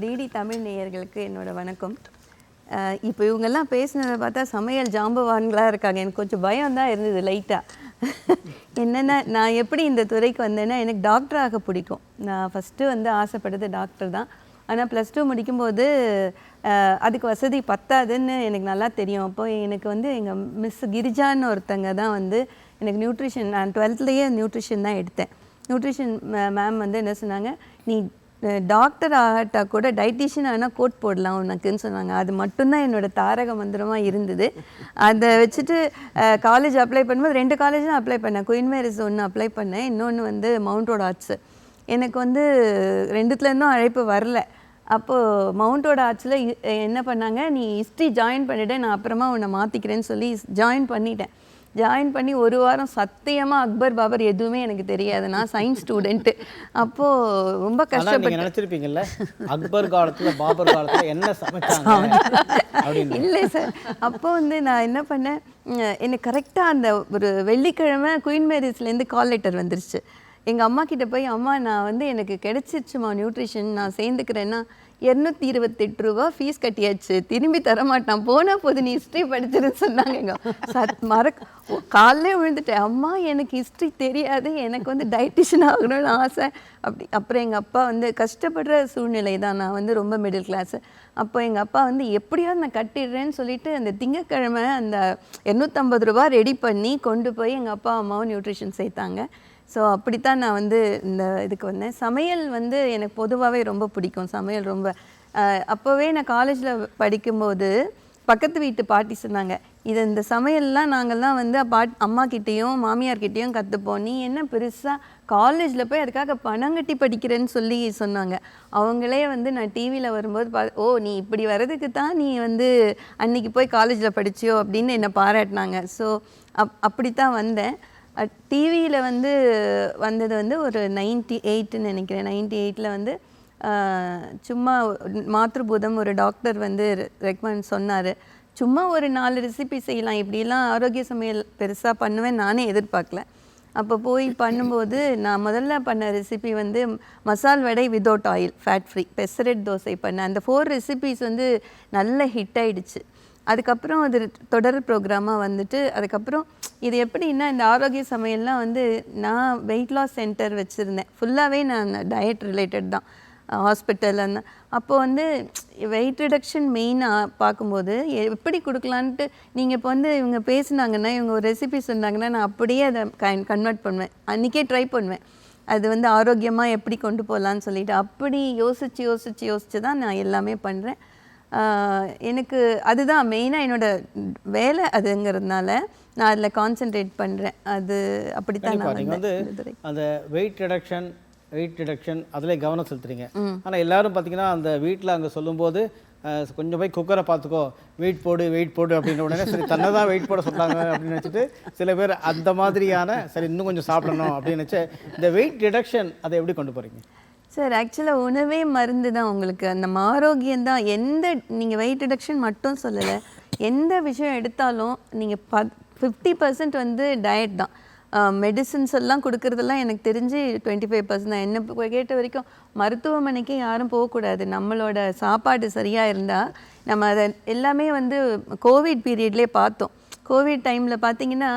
D: டிடி தமிழ் நேயர்களுக்கு என்னோட வணக்கம். இப்போ இவங்கெல்லாம் பேசினதை பார்த்தா சமையல் ஜாம்பவான்களாக இருக்காங்க. எனக்கு கொஞ்சம் பயம் தான் இருந்தது லைட்டாக. என்னென்னா, நான் எப்படி இந்த துறைக்கு வந்தேன்னா, எனக்கு டாக்டராக பிடிக்கும். நான் ஃபஸ்ட்டு வந்து ஆசைப்பட்டது டாக்டர் தான். ஆனால் +2 முடிக்கும்போது அதுக்கு வசதி பத்தாதுன்னு எனக்கு நல்லா தெரியும். அப்போ எனக்கு வந்து எங்கள் மிஸ் கிரிஜான்னு ஒருத்தங்க தான் வந்து எனக்கு நியூட்ரிஷன், நான் 12th நியூட்ரிஷன் தான் எடுத்தேன். நியூட்ரிஷன் மேம் வந்து என்ன சொன்னாங்க, நீ டாக்டர் ஆகட்டா கூட டயட்டீஷியன் ஆனால் கோட் போடலாம் உனக்குன்னு சொன்னாங்க. அது மட்டும்தான் என்னோடய தாரக மந்திரமாக இருந்தது. அதை வச்சுட்டு காலேஜ் அப்ளை பண்ணும்போது 2 காலேஜும் அப்ளை பண்ணேன். குயின் மேரிஸ் ஒன்று அப்ளை பண்ணேன், இன்னொன்று வந்து மவுண்ட் ரோட் ஆர்ட்ஸு. எனக்கு வந்து 2துலேருந்தும் அழைப்பு வரல. அப்போது மவுண்ட் ரோட் ஆர்ட்ஸில் என்ன பண்ணாங்க, நீ ஹிஸ்ட்ரி ஜாயின் பண்ணிவிட்டு நான் அப்புறமா உன்னை மாற்றிக்கிறேன்னு சொல்லி ஜாயின் பண்ணிட்டேன். ஜாயின் பண்ணி 1 வாரம் சத்தியமாக அக்பர் பாபர் எதுவுமே எனக்கு தெரியாது. நான் சயின்ஸ் ஸ்டூடெண்ட்டு. அப்போது ரொம்ப கஷ்டப்பட்டு
A: நினச்சிருப்பீங்கல்ல அக்பர் காலத்தில் பாபர் காலத்தில் என்ன சமைச்சாங்க.
D: இல்லை சார், அப்போ வந்து நான் என்ன பண்ணேன், எனக்கு கரெக்டாக அந்த ஒரு வெள்ளிக்கிழமை குயின் மேரிஸ்லேருந்து கால் லெட்டர் வந்துருச்சு. எங்கள் அம்மா கிட்டே போய், அம்மா நான் வந்து எனக்கு கிடச்சிருச்சுமா நியூட்ரிஷன், நான் சேர்ந்துக்கிறேன்னா, 228 ரூபா ஃபீஸ் கட்டியாச்சு, திரும்பி தரமாட்டான், போனா போது நீ ஹிஸ்ட்ரி படிச்சிருன்னு சொன்னாங்க. காலையிலே விழுந்துட்டேன், அம்மா எனக்கு ஹிஸ்ட்ரி தெரியாது, எனக்கு வந்து டயட்டிஷியன் ஆகணும்னு ஆசை. அப்புறம் எங்கள் அப்பா வந்து கஷ்டப்படுற சூழ்நிலை தான், நான் வந்து ரொம்ப மிடில் கிளாஸு. அப்போ எங்கள் அப்பா வந்து எப்படியாவது நான் கட்டிடுறேன்னு சொல்லிட்டு அந்த திங்கக்கிழமை அந்த 250 ரூபா ரெடி பண்ணி கொண்டு போய் எங்கள் அப்பா அம்மாவும் நியூட்ரிஷன் சேர்த்தாங்க. ஸோ அப்படித்தான் நான் வந்து இந்த இதுக்கு வந்தேன். சமையல் வந்து எனக்கு பொதுவாகவே ரொம்ப பிடிக்கும். சமையல் ரொம்ப அப்போவே நான் காலேஜில் படிக்கும்போது பக்கத்து வீட்டு பாட்டி சொன்னாங்க, இந்த சமையல்லாம் நாங்கள்லாம் வந்து அம்மாக்கிட்டேயும் மாமியார்கிட்டேயும் கற்றுப்போம், நீ என்ன பெருசாக காலேஜில் போய் அதுக்காக பணம் கட்டி படிக்கிறேன்னு சொல்லி சொன்னாங்க. அவங்களே வந்து நான் டிவியில் வரும்போது ஓ நீ இப்படி வர்றதுக்கு தான் நீ வந்து அன்றைக்கி போய் காலேஜில் படிச்சியோ அப்படின்னு என்னை பாராட்டினாங்க. ஸோ அப்படித்தான் வந்தேன். டிவியில் வந்து வந்தது வந்து ஒரு 98ன்னு நினைக்கிறேன். 98ல் வந்து சும்மா மாத்ருபூதம் ஒரு டாக்டர் வந்து ரெக்கமெண்ட் சொன்னார், சும்மா ஒரு 4 ரெசிபி செய்யலாம், இப்படிலாம் ஆரோக்கிய சமையல் பெருசாக பண்ணுவேன் நானே எதிர்பார்க்கல. அப்போ போய் பண்ணும்போது நான் முதல்ல பண்ண ரெசிபி வந்து masal vada without oil, fat free, pesarattu dosa பண்ணேன். அந்த 4 ரெசிபிஸ் வந்து நல்ல ஹிட் ஆகிடுச்சு. அதுக்கப்புறம் அது தொடர் ப்ரோக்ராமாக வந்துட்டு அதுக்கப்புறம் இது எப்படின்னா இந்த ஆரோக்கிய சமையல்லாம் வந்து நான் வெயிட் லாஸ் சென்டர் வச்சுருந்தேன், ஃபுல்லாகவே நான் டயட் ரிலேட்டட் தான், ஹாஸ்பிட்டல் அந்த. அப்போது வந்து வெயிட் ரிடக்ஷன் மெயினாக பார்க்கும்போது எப்படி கொடுக்கலான்ட்டு நீங்கள் இப்போ வந்து இவங்க பேசுனாங்கன்னா, இவங்க ஒரு ரெசிபி சொன்னாங்கன்னா நான் அப்படியே அதை கன்வெர்ட் பண்ணுவேன், அன்றைக்கே ட்ரை பண்ணுவேன். அது வந்து ஆரோக்கியமாக எப்படி கொண்டு போகலான்னு சொல்லிட்டு அப்படி யோசித்து தான் நான் எல்லாமே பண்ணுறேன். எனக்கு அதுதான் மெயினாக என்னோடய வேலை அதுங்கிறதுனால நான் அதில் கான்சென்ட்ரேட் பண்ணுறேன். அது அப்படித்தான் நான்
A: வந்து அந்த வெயிட் ரிடக்ஷன் அதில் கவனம் செலுத்துறீங்க. ஆனால் எல்லாரும் பார்த்தீங்கன்னா அந்த வீட்டில் அங்கே சொல்லும்போது கொஞ்சம் போய் குக்கரை பார்த்துக்கோ, வெயிட் போடு அப்படின்ற உடனே சரி தன்னை தான் வெயிட் போட சொல்கிறாங்க அப்படின்னு வச்சுட்டு சில பேர் அந்த மாதிரியான சரி இன்னும் கொஞ்சம் சாப்பிடணும் அப்படின்னு வச்சு இந்த வெயிட் ரிடக்ஷன் அதை எப்படி கொண்டு போகிறீங்க?
D: சார் ஆக்சுவலாக உணவே மருந்து தான் உங்களுக்கு, அந்த ஆரோக்கியம் தான். நீங்கள் வெயிட் ரிடக்ஷன் மட்டும் சொல்லலை, எந்த விஷயம் எடுத்தாலும் நீங்கள் 50% வந்து டயட் தான். மெடிசின்ஸ் எல்லாம் கொடுக்குறதெல்லாம் எனக்கு தெரிஞ்சு 25% தான். என்ன கேட்ட வரைக்கும் மருத்துவமனைக்கு யாரும் போகக்கூடாது, நம்மளோட சாப்பாடு சரியாக இருந்தால் நம்ம அதை எல்லாமே வந்து கோவிட் பீரியட்லேயே பார்த்தோம். கோவிட் டைமில் பார்த்தீங்கன்னா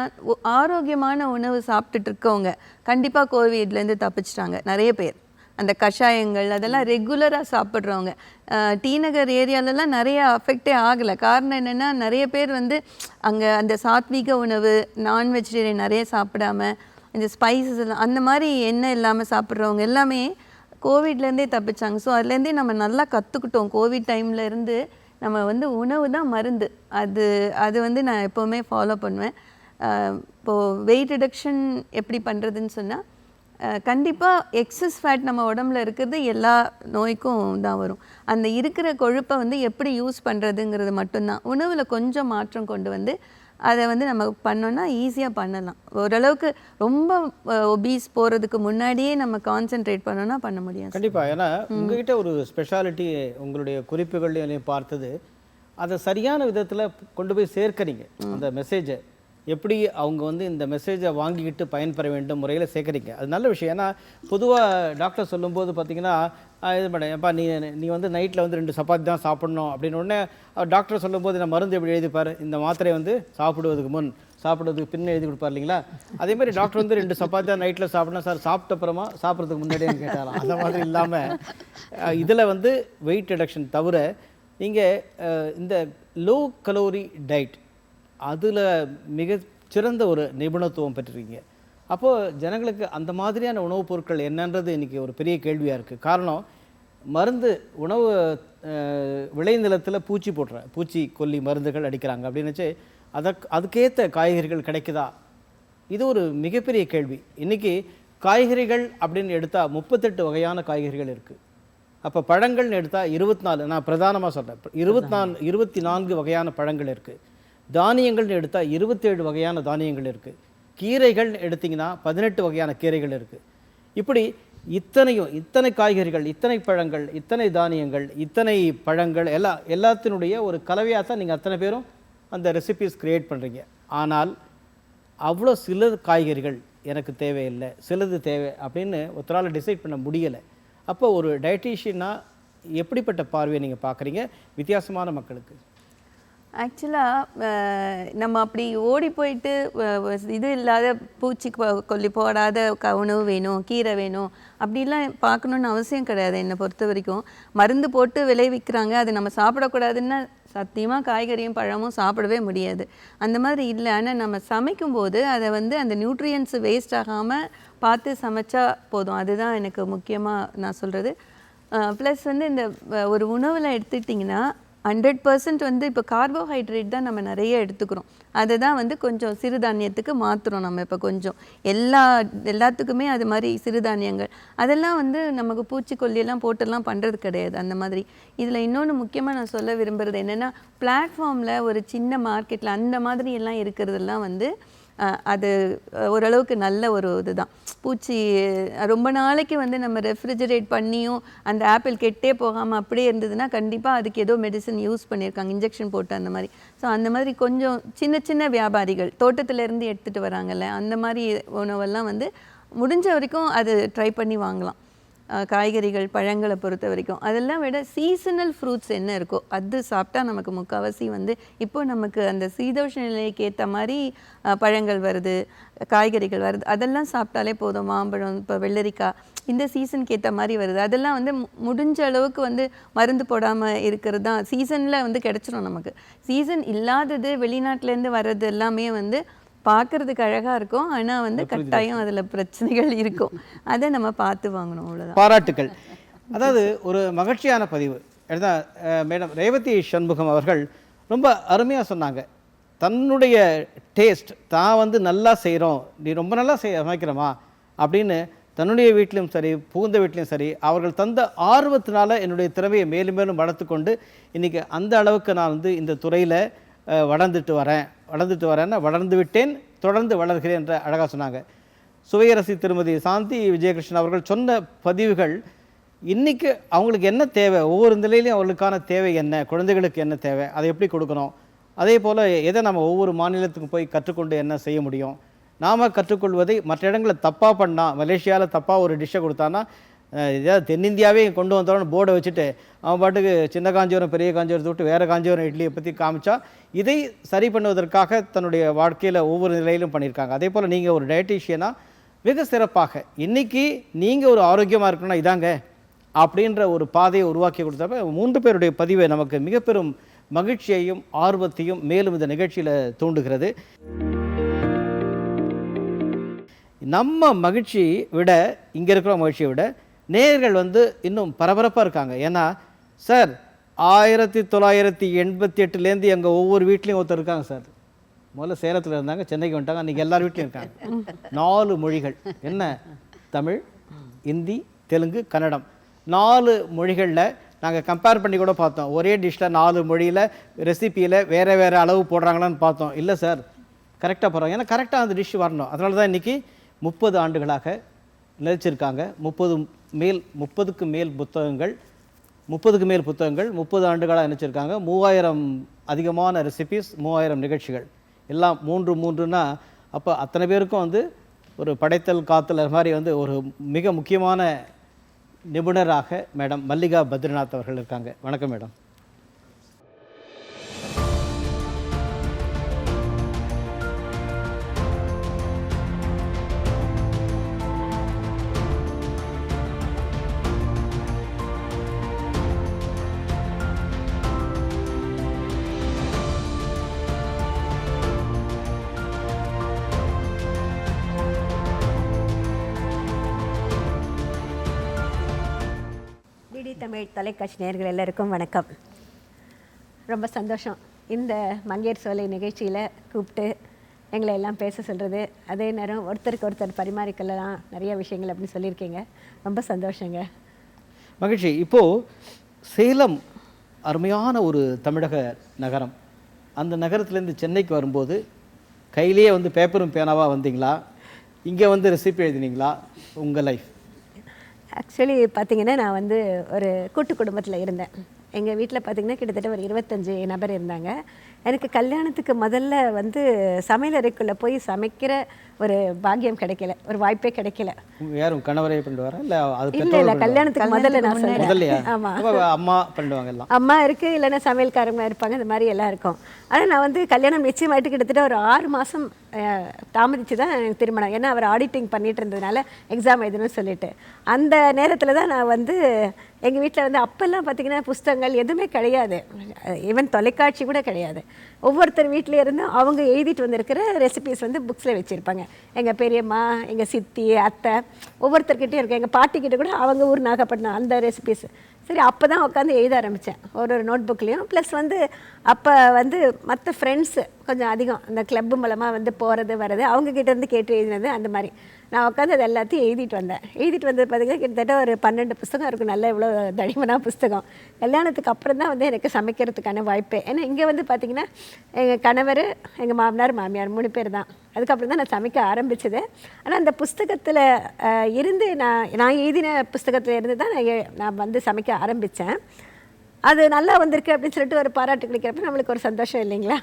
D: ஆரோக்கியமான உணவு சாப்பிட்டுட்டு இருக்கவங்க கண்டிப்பாக கோவிட்லேருந்து தப்பிச்சிட்டாங்க நிறைய பேர். அந்த கஷாயங்கள் அதெல்லாம் ரெகுலராக சாப்பிட்றவங்க டி நகர் ஏரியாலலாம் நிறைய அஃபெக்டே ஆகலை. காரணம் என்னென்னா நிறைய பேர் வந்து அங்கே அந்த சாத்வீக உணவு, நான் வெஜிடேரியன் நிறைய சாப்பிடாம இந்த ஸ்பைசஸ் எல்லாம் அந்த மாதிரி எண்ணெய் இல்லாமல் சாப்பிட்றவங்க எல்லாமே கோவிட்லேருந்தே தப்பிச்சாங்க. ஸோ அதுலேருந்தே நம்ம நல்லா கற்றுக்கிட்டோம். கோவிட் டைமில் இருந்து நம்ம வந்து உணவு தான் மருந்து. அது வந்து நான் எப்போவுமே ஃபாலோ பண்ணுவேன். இப்போது வெயிட் ரிடக்ஷன் எப்படி பண்ணுறதுன்னு சொன்னால் கண்டிப்பாக எக்ஸஸ் ஃபேட் நம்ம உடம்புல இருக்கிறது எல்லா நோய்க்கும் தான் வரும். அந்த இருக்கிற கொழுப்பை வந்து எப்படி யூஸ் பண்ணுறதுங்கிறது மட்டும்தான். உணவில் கொஞ்சம் மாற்றம் கொண்டு வந்து அதை வந்து நம்ம பண்ணோன்னா ஈஸியாக பண்ணலாம். ஓரளவுக்கு ரொம்ப ஒபீஸ் போகிறதுக்கு முன்னாடியே நம்ம கான்சென்ட்ரேட் பண்ணோன்னா பண்ண முடியும்.
A: கண்டிப்பாக. ஏன்னா உங்ககிட்ட ஒரு ஸ்பெஷாலிட்டி உங்களுடைய குறிப்புகள்லையும் பார்த்தது, அதை சரியான விதத்தில் கொண்டு போய் சேர்க்கிறீங்க. அந்த மெசேஜை எப்படி அவங்க வந்து இந்த மெசேஜை வாங்கிக்கிட்டு பயன்பெற வேண்டும் முறையில் சேர்க்குறீங்க, அது நல்ல விஷயம். ஏன்னா பொதுவாக டாக்டர் சொல்லும்போது பார்த்தீங்கன்னா இது பண்ண ஏப்பா நீ வந்து நைட்டில் வந்து 2 சப்பாத்தி தான் சாப்பிட்ணும் அப்படின்னு உடனே டாக்டர் சொல்லும்போது நான் மருந்து எப்படி எழுதிப்பார், இந்த மாத்திரை வந்து சாப்பிடுவதுக்கு முன் சாப்பிடுவதுக்கு பின்ன எழுதி கொடுப்பார் இல்லைங்களா? அதே மாதிரி டாக்டர் வந்து 2 சப்பாத்தி தான் நைட்டில் சாப்பிட்ணும் சார், சாப்பிட்ட அப்புறமா சாப்பிட்றதுக்கு முன்னாடியே கேட்டாராம். அந்த மாதிரி இல்லாமல் இதில் வந்து வெயிட் ரிடக்ஷன் தவிர நீங்கள் இந்த லோ கலோரி டயட் அதில் மிக சிறந்த ஒரு நிபுணத்துவம் பெற்றிருக்கீங்க. அப்போது ஜனங்களுக்கு அந்த மாதிரியான உணவுப் பொருட்கள் என்னன்றது இன்றைக்கி ஒரு பெரிய கேள்வியாக இருக்குது. காரணம் மருந்து உணவு விளைநிலத்தில் பூச்சி கொல்லி மருந்துகள் அடிக்கிறாங்க அப்படின்னு வச்சு அதுக்கேற்ற காய்கறிகள் கிடைக்குதா? இது ஒரு மிகப்பெரிய கேள்வி. இன்றைக்கி காய்கறிகள் அப்படின்னு எடுத்தால் 38 வகையான காய்கறிகள் இருக்குது. அப்போ பழங்கள்னு எடுத்தால் 24, நான் பிரதானமாக சொல்கிறேன், 24 வகையான பழங்கள் இருக்குது. தானியங்கள்னு எடுத்தால் 27 வகையான தானியங்கள் இருக்குது. கீரைகள்னு எடுத்திங்கன்னா 18 வகையான கீரைகள் இருக்குது. இப்படி இத்தனை காய்கறிகள், இத்தனை பழங்கள், இத்தனை தானியங்கள், இத்தனை பழங்கள் எல்லாத்தினுடைய ஒரு கலவையாக தான் நீங்கள் அத்தனை பேரும் அந்த ரெசிபிஸ் க்ரியேட் பண்ணுறீங்க. ஆனால் அவ்வளோ சில காய்கறிகள் எனக்கு தேவையில்லை, சிலது தேவை அப்படின்னு ஒருத்தரால் டிசைட் பண்ண முடியலை. அப்போ ஒரு டயட்டீஷியனாக எப்படிப்பட்ட பார்வையை நீங்கள் பார்க்குறீங்க வித்தியாசமான மக்களுக்கு?
D: ஆக்சுவலாக நம்ம அப்படி ஓடி போயிட்டு இது இல்லாத பூச்சி கொல்லி போடாத உணவு வேணும், கீரை வேணும் அப்படிலாம் பார்க்கணுன்னு அவசியம் கிடையாது. என்னை பொறுத்த வரைக்கும் மருந்து போட்டு விளைவிக்கிறாங்க, அது நம்ம சாப்பிடக்கூடாதுன்னா சத்தியமாக காய்கறியும் பழமும் சாப்பிடவே முடியாது. அந்த மாதிரி இல்லை. ஆனால் நம்ம சமைக்கும்போது அதை அந்த நியூட்ரியன்ஸ் வேஸ்ட் ஆகாமல் பார்த்து சமைச்சா போதும். அதுதான் எனக்கு முக்கியமாக நான் சொல்கிறது. ப்ளஸ் இந்த ஒரு உணவில் எடுத்துக்கிட்டிங்கன்னா 100% இப்போ கார்போஹைட்ரேட் தான் நம்ம நிறைய எடுத்துக்கிறோம். அதை தான் கொஞ்சம் சிறுதானியத்துக்கு மாற்றுறோம் நம்ம. இப்போ கொஞ்சம் எல்லாத்துக்குமே அது மாதிரி சிறுதானியங்கள் அதெல்லாம் நமக்கு பூச்சிக்கொல்லியெல்லாம் போட்டெல்லாம் பண்ணுறது கிடையாது அந்த மாதிரி. இதில் இன்னொன்று முக்கியமாக நான் சொல்ல விரும்புகிறது என்னென்னா, பிளாட்ஃபார்மில் ஒரு சின்ன மார்க்கெட்டில் அந்த மாதிரி எல்லாம் இருக்கிறதெல்லாம் அது ஓரளவுக்கு நல்ல ஒரு இதுதான். பூச்சி ரொம்ப நாளைக்கு நம்ம ரெஃப்ரிஜரேட் பண்ணியும் அந்த ஆப்பிள் கெட்டே போகாமல் அப்படியே இருந்ததுன்னா கண்டிப்பாக அதுக்கு ஏதோ மெடிசன் யூஸ் பண்ணியிருக்காங்க, இன்ஜெக்ஷன் போட்டு அந்த மாதிரி. ஸோ அந்த மாதிரி கொஞ்சம் சின்ன சின்ன வியாபாரிகள் தோட்டத்திலேருந்து எடுத்துகிட்டு வராங்கல்ல, அந்த மாதிரி உணவெல்லாம் முடிஞ்ச வரைக்கும் அது ட்ரை பண்ணி வாங்கலாம். காய்கறிகள் பழங்களை பொறுத்த வரைக்கும் அதெல்லாம் விட சீசனல் ஃப்ரூட்ஸ் என்ன இருக்கோ அது சாப்பிட்டா நமக்கு முக்கால்வாசி இப்போ நமக்கு அந்த சீதோஷ நிலைக்கு ஏற்ற மாதிரி பழங்கள் வருது, காய்கறிகள் வருது, அதெல்லாம் சாப்பிட்டாலே போதும். மாம்பழம், இப்போ வெள்ளரிக்காய் இந்த சீசனுக்கு ஏற்ற மாதிரி வருது. அதெல்லாம் முடிஞ்ச அளவுக்கு மருந்து போடாமல் இருக்கிறது தான் சீசனில் கிடச்சிரும் நமக்கு. சீசன் இல்லாதது வெளிநாட்டிலேருந்து வர்றது எல்லாமே பார்க்கறதுக்கு அழகாக இருக்கும், ஆனால் கட்டாயம் அதில் பிரச்சனைகள் இருக்கும். அதை நம்ம பார்த்து வாங்கணும், அவ்வளோதான்.
A: பாராட்டுக்கள். அதாவது ஒரு மகிழ்ச்சியான பதிவு. மேடம் ரேவதி சண்முகம் அவர்கள் ரொம்ப அருமையாக சொன்னாங்க. தன்னுடைய டேஸ்ட் தான் நல்லா செய்கிறோம், நீ ரொம்ப நல்லா சமைக்கிறோமா அப்படின்னு தன்னுடைய வீட்டிலும் சரி புகுந்த வீட்லையும் சரி அவர்கள் தந்த ஆர்வத்தினால என்னுடைய திறமையை மேலும் மேலும் வளர்த்து கொண்டு இன்றைக்கி அந்த அளவுக்கு நான் இந்த துறையில் வளர்ந்து விட்டேன், தொடர்ந்து வளர்கிறேன் என்ற அழகாக சொன்னாங்க. சுவையரசி திருமதி சாந்தி விஜயகிருஷ்ணன் அவர்கள் சொன்ன பதிவுகள் இன்றைக்கி அவங்களுக்கு என்ன தேவை, ஒவ்வொரு நிலையிலையும் அவர்களுக்கான தேவை என்ன, குழந்தைகளுக்கு என்ன தேவை, அதை எப்படி கொடுக்கணும், அதே போல் எதை நம்ம ஒவ்வொரு மாநிலத்துக்கும் போய் கற்றுக்கொண்டு என்ன செய்ய முடியும், நாம் கற்றுக்கொள்வதை மற்ற இடங்களில் தப்பாக பண்ணால், மலேசியாவில் தப்பாக ஒரு டிஷ்ஷை கொடுத்தான்னா ஏதாவது தென்னிந்தியாவே கொண்டு வந்தோன்னு போர்டை வச்சுட்டு அவன் பாட்டுக்கு சின்ன காஞ்சிபுரம் பெரிய காஞ்சிபுரத்தை விட்டு வேறு காஞ்சிபுரம் இட்லியை பற்றி காமிச்சா இதை சரி பண்ணுவதற்காக தன்னுடைய வாழ்க்கையில் ஒவ்வொரு நிலையிலும் பண்ணியிருக்காங்க. அதே போல் நீங்கள் ஒரு டயட்டீஷியனாக மிக சிறப்பாக இன்றைக்கி நீங்கள் ஒரு ஆரோக்கியமாக இருக்கணும்னா இதாங்க அப்படின்ற ஒரு பாதையை உருவாக்கி கொடுத்தப்ப 3 பேருடைய பதிவை நமக்கு மிக பெரும் மகிழ்ச்சியையும் ஆர்வத்தையும் மேலும் இந்த நிகழ்ச்சியில் தூண்டுகிறது. நம்ம மகிழ்ச்சி விட இங்கே இருக்கிற மகிழ்ச்சியை விட நேயர்கள் இன்னும் பரபரப்பாக இருக்காங்க. ஏன்னா சார் 1988லேருந்து எங்கள் ஒவ்வொரு வீட்லேயும் ஒருத்தர் இருக்காங்க சார். முதல்ல சேலத்தில் இருந்தாங்க, சென்னைக்கு வந்துட்டாங்க, அன்றைக்கி எல்லார் வீட்லையும் இருக்காங்க. 4 மொழிகள், என்ன தமிழ், இந்தி, தெலுங்கு, கன்னடம், 4 மொழிகளில் நாங்கள் கம்பேர் பண்ணி கூட பார்த்தோம். ஒரே டிஷ்ஷில் 4 மொழியில் ரெசிப்பியில் வேறு வேறு அளவு போடுறாங்களான்னு பார்த்தோம். இல்லை சார் கரெக்டாக போடுறாங்க, ஏன்னா கரெக்டாக அந்த டிஷ் வரணும். அதனால தான் இன்றைக்கி 30 ஆண்டுகளாக நிலைச்சிருக்காங்க. 30க்கு மேல் புத்தகங்கள் 30 ஆண்டுகளாக நினைச்சிருக்காங்க. 3000 அதிகமான ரெசிபிஸ், 3000 நிகழ்ச்சிகள், எல்லாம் 3ன்னா அப்போ அத்தனை பேருக்கும் ஒரு படைத்தல் காத்தல் மாதிரி ஒரு மிக முக்கியமான நிபுணராக மேடம் மல்லிகா பத்ரிநாத் அவர்கள் இருக்காங்க. வணக்கம் மேடம்.
E: தமிழ் தொலைக்காட்சி நேயர்கள் எல்லாருக்கும் வணக்கம். ரொம்ப சந்தோஷம் இந்த மங்கையர் சோலை நிகழ்ச்சியில் கூப்பிட்டு எங்களை எல்லாம் பேச சொல்கிறது, அதே நேரம் ஒருத்தருக்கு ஒருத்தர் பரிமாறிக்கலாம் நிறைய விஷயங்கள் அப்படின்னு சொல்லியிருக்கீங்க. ரொம்ப சந்தோஷங்க,
A: மகிழ்ச்சி. இப்போது சேலம் அருமையான ஒரு தமிழக நகரம். அந்த நகரத்துலேருந்து சென்னைக்கு வரும்போது கையிலேயே பேப்பரும் பேனாவாக வந்தீங்களா, இங்கே ரெசிபி எழுதினீங்களா, உங்கள் லைஃப்?
E: ஆக்சுவலி பார்த்திங்கன்னா நான் ஒரு கூட்டு குடும்பத்தில் இருந்தேன். எங்கள் வீட்டில் பார்த்திங்கன்னா கிட்டத்தட்ட ஒரு 25 நபர் இருந்தாங்க. எனக்கு கல்யாணத்துக்கு முதல்ல சமையலறைக்குள்ளே போய் சமைக்கிற ஒரு பாக்கியம் கிடைக்கல, ஒரு வாய்ப்பே கிடைக்கல.
A: யாரும் கணவரே பண்ணுவாரா இல்லை அது
E: இல்லை
A: பெற்றோர்கள்
E: இல்லை,
A: பண்ணுவாங்களா?
E: கல்யாணத்துக்கு முதல்ல நான் சொல்கிறேன்.
A: முதல்லையா?
E: ஆமாம்,
A: அப்ப அம்மா பண்ணுவாங்க எல்லாம்.
E: அம்மா இருக்குது, இல்லைன்னா சமையல்காரங்க இருப்பாங்க, இந்த மாதிரி எல்லாம் இருக்கும். ஆனால் நான் வந்து கல்யாணம் நிச்சயமாயிட்டு கிட்டத்தட்ட ஒரு 6 மாதம் தாமதிச்சு தான் எனக்கு திருமணம். ஏன்னா அவர் ஆடிட்டிங் பண்ணிட்டு இருந்ததுனால எக்ஸாம் எழுதணும்னு சொல்லிட்டு அந்த நேரத்தில் தான் நான் வந்து எங்கள் வீட்டில் வந்து அப்போல்லாம் பார்த்திங்கன்னா புஸ்தகங்கள் எதுவுமே கிடையாது, ஈவன் தொலைக்காட்சி கூட கிடையாது. ஒவ்வொருத்தர் வீட்டிலே இருந்து அவங்க எழுதிட்டு வந்திருக்கிற ரெசிபீஸ் வந்து புக்ஸில் வச்சுருப்பாங்க. எங்கள் பெரியம்மா, எங்கள் சித்தி, அத்தை ஒவ்வொருத்தர்கிட்டையும் இருக்குது. எங்கள் பாட்டிக்கிட்ட கூட அவங்க ஊர் நாகப்பட்டினம் அந்த ரெசிபீஸ். சரி, அப்போ தான் உட்காந்து எழுத ஆரம்பித்தேன் ஒரு நோட் புக்லேயும். ப்ளஸ் வந்து அப்போ வந்து மற்ற ஃப்ரெண்ட்ஸு கொஞ்சம் அதிகம் அந்த கிளப்பு மூலமாக வந்து போகிறது வர்றது, அவங்கக்கிட்ட இருந்து கேட்டு எழுதினது அந்த மாதிரி நான் உட்காந்து அது எல்லாத்தையும் எழுதிட்டு வந்தேன். எழுதிட்டு வந்தது பார்த்திங்கன்னா கிட்டத்தட்ட ஒரு 12 புஸ்தகம் இருக்கும். நல்ல இவ்வளோ தடிமனாக புஸ்தகம். கல்யாணத்துக்கு அப்புறம் தான் வந்து எனக்கு சமைக்கிறதுக்கான வாய்ப்பே. ஏன்னா இங்கே வந்து பார்த்திங்கன்னா எங்கள் கணவர், எங்கள் மாமனார், மாமியார் 3 பேர் தான். அதுக்கப்புறம் தான் நான் சமைக்க ஆரம்பித்தது. ஆனால் அந்த புஸ்தகத்தில் இருந்து நான் எழுதின புஸ்தகத்தில் இருந்து தான் நான் வந்து சமைக்க ஆரம்பித்தேன். அது நல்லா வந்திருக்கு அப்படின்னு சொல்லிட்டு ஒரு பாராட்டு கிடைக்கிறப்ப நம்மளுக்கு ஒரு சந்தோஷம் இல்லைங்களா?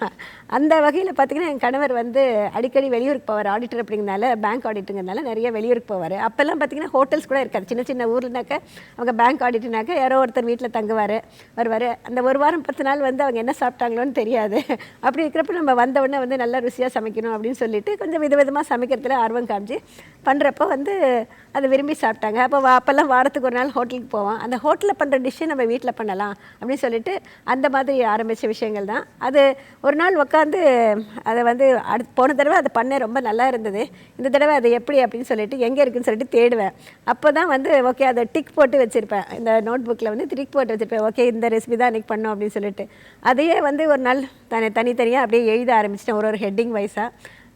E: அந்த வகையில் பார்த்திங்கன்னா என் கணவர் வந்து அடிக்கடி வெளியூருக்கு போவார். ஆடிட்டர் அப்படிங்கிறதுனால, பேங்க் ஆடிட்டுங்கிறதுனால நிறைய வெளியூருக்கு போவார். அப்போல்லாம் பார்த்திங்கன்னா ஹோட்டல்ஸ் கூட இருக்காது. சின்ன சின்ன ஊர்லனாக்க அவங்க பேங்க் ஆடிட்டுனாக்க யாரோ ஒருத்தர் வீட்டில் தங்குவார், வருவார். அந்த ஒரு வாரம் 10 நாள் வந்து அவங்க என்ன சாப்பிட்டாங்களோன்னு தெரியாது. அப்படி இருக்கிறப்ப நம்ம வந்தவுடனே வந்து நல்லா ருசியாக சமைக்கணும் அப்படின்னு சொல்லிட்டு கொஞ்சம் விதவிதமாக சமைக்கிறதுல ஆர்வம் காமிச்சு பண்ணுறப்போ வந்து அதை விரும்பி சாப்பிட்டாங்க. அப்போல்லாம் வாரத்துக்கு ஒரு நாள் ஹோட்டலுக்கு போவோம். அந்த ஹோட்டலில் பண்ணுற டிஷ்ஷை நம்ம வீட்டில் பண்ணலாம் அப்படின்னு சொல்லிட்டு அந்த மாதிரி ஆரம்பித்த விஷயங்கள் தான். அது ஒரு நாள் உட்காந்து அதை வந்து போன தடவை அதை பண்ண ரொம்ப நல்லா இருந்தது, இந்த தடவை அதை எப்படி அப்படின்னு சொல்லிட்டு எங்கே இருக்குதுன்னு சொல்லிட்டு தேடுவேன். அப்போ தான் வந்து ஓகே அதை டிக் போட்டு வச்சுருப்பேன். இந்த நோட் புக்கில் வந்து டிக் போட்டு வச்சுருப்பேன். ஓகே இந்த ரெசிபி தான் இன்றைக்கி பண்ணோம் அப்படின்னு சொல்லிட்டு அதையே வந்து ஒரு நாள் தனித்தனியாக அப்படியே எழுத ஆரம்பிச்சிட்டேன், ஒரு ஹெட்டிங் வைஸாக.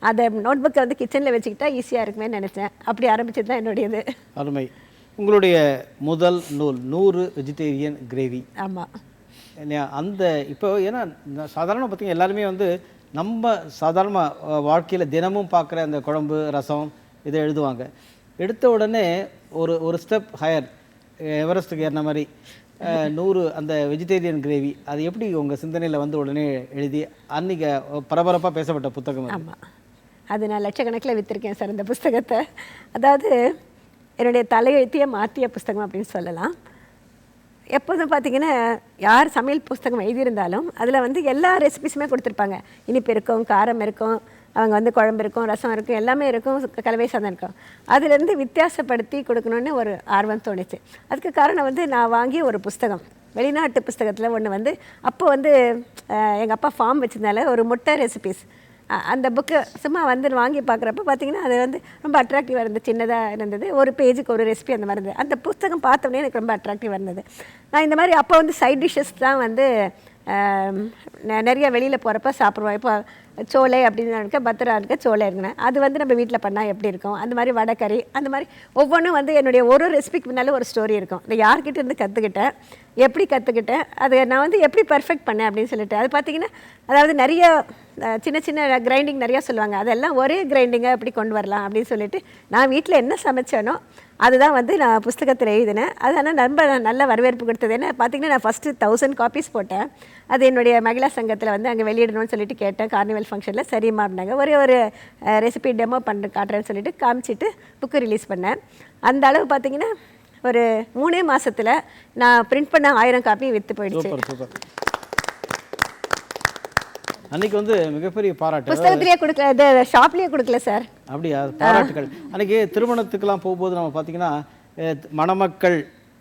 E: அதை நோட் புக்கை வந்து கிச்சனில் வச்சுக்கிட்டா ஈஸியாக இருக்குமே நினச்சேன். அப்படி ஆரம்பிச்சது தான் என்னுடையது.
A: அருமை. உங்களுடைய முதல் நூல் 100 வெஜிடேரியன் கிரேவி.
E: ஆமாம்
A: இல்லையா? அந்த இப்போ ஏன்னா சாதாரணமாக பார்த்தீங்கன்னா எல்லாருமே வந்து நம்ம சாதாரண வாழ்க்கையில் தினமும் பார்க்குற அந்த குழம்பு, ரசம் இதை எழுதுவாங்க. எடுத்த உடனே ஒரு ஸ்டெப் ஹையர், எவரெஸ்ட்டுக்கு ஏறின மாதிரி 100 அந்த வெஜிடேரியன் கிரேவி, அது எப்படி உங்கள் சிந்தனையில் வந்து உடனே எழுதி அன்றைக்கி பரபரப்பாக பேசப்பட்ட புத்தகம்?
E: ஆமாம், அது நான் லட்சக்கணக்கில் விற்றுருக்கேன் சார் இந்த புஸ்தகத்தை. அதாவது என்னுடைய தலையெழுத்தையே மாற்றிய புஸ்தகம் அப்படின்னு சொல்லலாம். எப்போதும் பார்த்திங்கன்னா யார் சமையல் புஸ்தகம் எழுதியிருந்தாலும் அதில் வந்து எல்லா ரெசிபிஸுமே கொடுத்துருப்பாங்க. இனிப்பு இருக்கும், காரம் இருக்கும், அவங்க வந்து குழம்பு இருக்கும், ரசம் இருக்கும், எல்லாமே இருக்கும், கலவை சாதம் இருக்கும். அதுலேருந்து வித்தியாசப்படுத்தி கொடுக்கணுன்னு ஒரு ஆர்வம் தோணுச்சு. அதுக்கு காரணம் வந்து நான் வாங்கிய ஒரு புஸ்தகம், வெளிநாட்டு புஸ்தகத்தில் ஒன்று வந்து அப்போ வந்து எங்கள் அப்பா ஃபார்ம் வச்சிருந்தால ஒரு முட்டை ரெசிபிஸ், அந்த புக்கு சும்மா வந்து வாங்கி பார்க்குறப்ப பார்த்திங்கன்னா அது வந்து ரொம்ப அட்ராக்டிவாக இருந்தது. சின்னதாக இருந்தது, ஒரு பேஜுக்கு ஒரு ரெசிபி அந்த மாதிரி இருந்தது. அந்த புத்தகம் பார்த்தோன்னே எனக்கு ரொம்ப அட்ராக்டிவாக இருந்தது. நான் இந்த மாதிரி அப்போ வந்து சைட் டிஷ்ஷஸ் தான் வந்து நிறைய வெளியில் போகிறப்ப சாப்பிடுவோம். இப்போ சோலை அப்படின்னு இருக்க, பத்திரா இருக்க, சோலை இருக்குண்ணே, அது வந்து நம்ம வீட்டில் பண்ணால் எப்படி இருக்கும், அந்த மாதிரி வடைக்கறி, அந்த மாதிரி ஒவ்வொன்றும் வந்து என்னுடைய ஒரு ரெசிபிக்கு முன்னாலும் ஒரு ஸ்டோரி இருக்கும். இந்த யார்கிட்ட இருந்து கற்றுக்கிட்டேன், எப்படி கற்றுக்கிட்டேன், அது நான் வந்து எப்படி பர்ஃபெக்ட் பண்ணேன் அப்படின்னு சொல்லிட்டு. அது பார்த்திங்கன்னா அதாவது நிறைய சின்ன சின்ன கிரைண்டிங் நிறையா சொல்லுவாங்க, அதெல்லாம் ஒரே கிரைண்டிங்கை எப்படி கொண்டு வரலாம் அப்படின்னு சொல்லிட்டு நான் வீட்டில் என்ன சமைச்சேனோ அதுதான் வந்து நான் புஸ்தகத்தில் எழுதினேன். அது ஆனால் ரொம்ப நல்ல வரவேற்பு கொடுத்தது. ஏன்னா பார்த்திங்கன்னா நான் ஃபஸ்ட்டு 1000 காப்பீஸ் போட்டேன். அது என்னுடைய மகிழா சங்கத்தில் வந்து அங்கே வெளியிடணும்னு சொல்லிட்டு கேட்டேன். கார்னிவல் ஃபங்க்ஷனில் சரிம்மா அப்படின்னாங்க. ஒரு ரெசிபி டெமோ காட்டுறேன்னு சொல்லிட்டு காமிச்சிட்டு புக்கு ரிலீஸ் பண்ணேன். அந்த அளவு பார்த்திங்கன்னா ஒரு 3 மாதத்தில் நான் பிரிண்ட் பண்ண 1000 காப்பி விற்று போயிடுச்சு.
A: சூப்பர். அன்னைக்கு வந்து மிகப்பெரிய பாராட்டு.
E: புஸ்தகத்திலேயே கொடுக்கல, இது ஷாப்லேயே கொடுக்கல சார்.
A: அப்படியா? பாராட்டுகள். அன்றைக்கி திருமணத்துக்கெல்லாம் போகும்போது நம்ம பார்த்திங்கன்னா மணமக்கள்,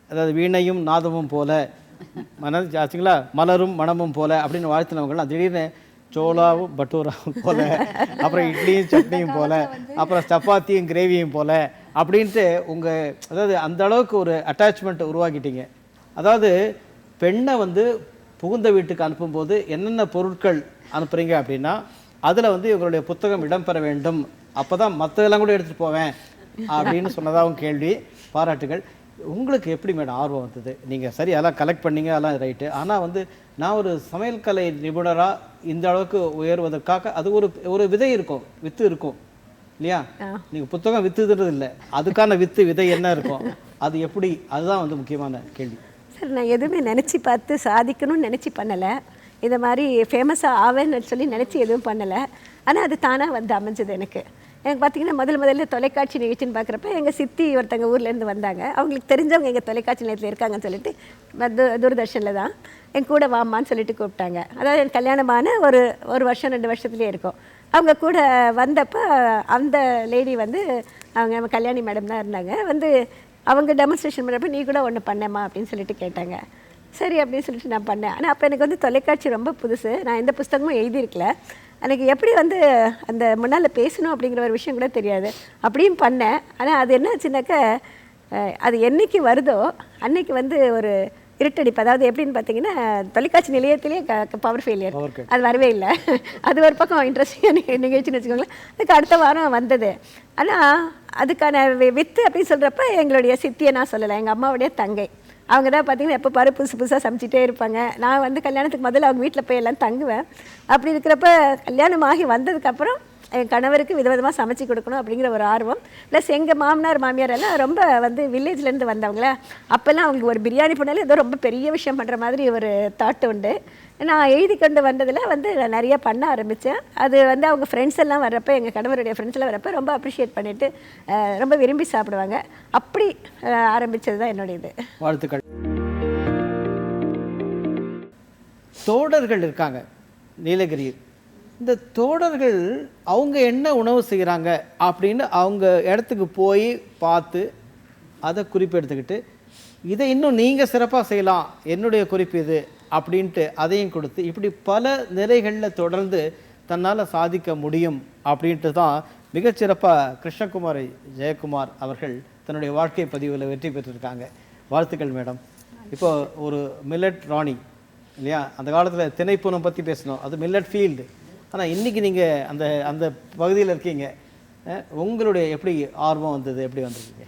A: அதாவது வீணையும் நாதமும் போல ஆச்சுங்களா, மலரும் மணமும் போல அப்படின்னு வாழ்த்தினவங்களாம் திடீர்னு சோளாவும் பட்டூராவும் போல, அப்புறம் இட்லியும் சட்னியும் போல, அப்புறம் சப்பாத்தியும் கிரேவியும் போல அப்படின்ட்டு உங்கள் அதாவது அந்த அளவுக்கு ஒரு அட்டாச்மெண்ட் உருவாக்கிட்டீங்க. அதாவது பெண்ணை வந்து புகுந்த வீட்டுக்கு அனுப்பும்போது என்னென்ன பொருட்கள் அனுப்புகிறீங்க அப்படின்னா அதில் வந்து இவங்களுடைய புத்தகம் இடம்பெற வேண்டும், அப்போ தான் மற்றதெல்லாம் கூட எடுத்துகிட்டு போவேன் அப்படின்னு சொன்னதாகவும் கேள்வி. பாராட்டுகள். உங்களுக்கு எப்படி மேடம் ஆர்வம் வந்தது? நீங்கள் சரி அதெல்லாம் கலெக்ட் பண்ணீங்க, அதெல்லாம் ரைட்டு. ஆனால் வந்து நான் ஒரு சமையல் கலை நிபுணராக இந்த அளவுக்கு உயர்வதற்காக அது ஒரு விதை இருக்கும், வித்து இருக்கும் இல்லையா? நீங்கள் புத்தகம் வித்துதுன்றது இல்லை, அதுக்கான விதை என்ன இருக்கும், அது எப்படி, அதுதான் வந்து முக்கியமான கேள்வி.
E: சார் நான் எதுவுமே நினச்சி பார்த்து சாதிக்கணும்னு நினச்சி பண்ணலை, இந்த மாதிரி ஃபேமஸாக ஆவேன்னு சொல்லி நினச்சி எதுவும் பண்ணலை. ஆனால் அது தானாக வந்து அமைஞ்சது எனக்கு. எனக்கு பார்த்தீங்கன்னா முதல்ல தொலைக்காட்சி நிகழ்ச்சின்னு பார்க்குறப்ப எங்கள் சித்தி ஒருத்தங்க ஊர்லேருந்து வந்தாங்க. அவங்களுக்கு தெரிஞ்சவங்க எங்கள் தொலைக்காட்சி நிலையத்தில் இருக்காங்கன்னு சொல்லிட்டு தூர்தர்ஷனில் தான் என் கூட வாமான்னு சொல்லிட்டு கூப்பிட்டாங்க. அதாவது எனக்கு கல்யாணமான ஒரு வருஷம் 2 வருஷத்துலேயே இருக்கும். அவங்க கூட வந்தப்போ அந்த லேடி வந்து அவங்க கல்யாணி மேடம் தான் இருந்தாங்க. வந்து அவங்க டெமான்ஸ்ட்ரேஷன் பண்ணுறப்ப நீ கூட ஒன்று பண்ணேம்மா அப்படின்னு சொல்லிட்டு கேட்டாங்க. சரி அப்படின்னு சொல்லிட்டு நான் பண்ணேன். ஆனால் அப்போ எனக்கு வந்து தொலைக்காட்சி ரொம்ப புதுசு. நான் எந்த புஸ்தகமும் எழுதியிருக்கல. எனக்கு எப்படி வந்து அந்த முன்னால் பேசணும் அப்படிங்கிற ஒரு விஷயம் கூட தெரியாது. அப்படியும் பண்ணேன். ஆனால் அது என்ன ஆச்சுனாக்க அது என்னைக்கு வருதோ அன்னைக்கு வந்து ஒரு இருட்டடிப்பு. அதாவது எப்படின்னு பார்த்தீங்கன்னா தொலைக்காட்சி நிலையத்திலேயே பவர் ஃபெயிலியர். அது வரவே இல்லை. அது ஒரு பக்கம் இன்ட்ரெஸ்டிங்கான நிகழ்ச்சின்னு வச்சுக்கோங்களேன். அதுக்கு அடுத்த வாரம் வந்தது. ஆனால் அதுக்கான வித்து அப்படின்னு சொல்கிறப்ப எங்களுடைய சித்தியை நான் சொல்லலை, எங்கள் அம்மாவுடைய தங்கை. அவங்க தான் பார்த்தீங்கன்னா எப்போ பாரு புதுசாக சமைச்சிட்டே இருப்பாங்க. நான் வந்து கல்யாணத்துக்கு முதல்ல அவங்க வீட்டில் போய் எல்லாம் தங்குவேன். அப்படி இருக்கிறப்ப கல்யாணம் ஆகி வந்ததுக்கப்புறம் என் கணவருக்கு விதவிதமாக சமைச்சு கொடுக்கணும் அப்படிங்கிற ஒரு ஆர்வம். ப்ளஸ் எங்கள் மாமனார் மாமியார் எல்லாம் ரொம்ப வந்து வில்லேஜ்லேருந்து வந்தவங்களே. அப்போல்லாம் அவங்களுக்கு ஒரு பிரியாணி பண்ணாலே ஏதோ ரொம்ப பெரிய விஷயம் பண்ணுற மாதிரி ஒரு தாட் உண்டு. நான் எழுதி கொண்டு வந்ததில் வந்து நான் நிறைய பண்ண ஆரம்பித்தேன். அது வந்து அவங்க ஃப்ரெண்ட்ஸ் எல்லாம் வர்றப்போ, எங்கள் கணவருடைய ஃப்ரெண்ட்ஸ் எல்லாம் வர்றப்போ ரொம்ப அப்ரிஷியேட் பண்ணிவிட்டு ரொம்ப விரும்பி சாப்பிடுவாங்க. அப்படி ஆரம்பித்தது தான் என்னுடைய இது.
A: வாழ்த்துக்கள். தோடர்கள் இருக்காங்க நீலகிரியில். இந்த தோடர்கள் அவங்க என்ன உணவு செய்கிறாங்க அப்படின்னு அவங்க இடத்துக்கு போய் பார்த்து அதை குறிப்பெடுத்துக்கிட்டு இதை இன்னும் நீங்கள் சிறப்பாக செய்யலாம், என்னுடைய குறிப்பு இது அப்படின்ட்டு அதையும் கொடுத்து இப்படி பல நிலைகளில் தொடர்ந்து தன்னால் சாதிக்க முடியும் அப்படின்ட்டு தான் மிகச்சிறப்பாக கிருஷ்ணகுமாரி ஜெயக்குமார் அவர்கள் தன்னுடைய வாழ்க்கை பதிவில் வெற்றி பெற்றிருக்காங்க. வாழ்த்துக்கள் மேடம். இப்போ ஒரு மில்லட் ராணி இல்லையா, அந்த காலத்தில் திணைப்பூனம் பற்றி பேசணும், அது மில்லட் ஃபீல்டு. ஆனால் இன்றைக்கி நீங்கள் அந்த அந்த பகுதியில் இருக்கீங்க. உங்களுடைய எப்படி ஆர்வம் வந்தது, எப்படி வந்திருக்கீங்க?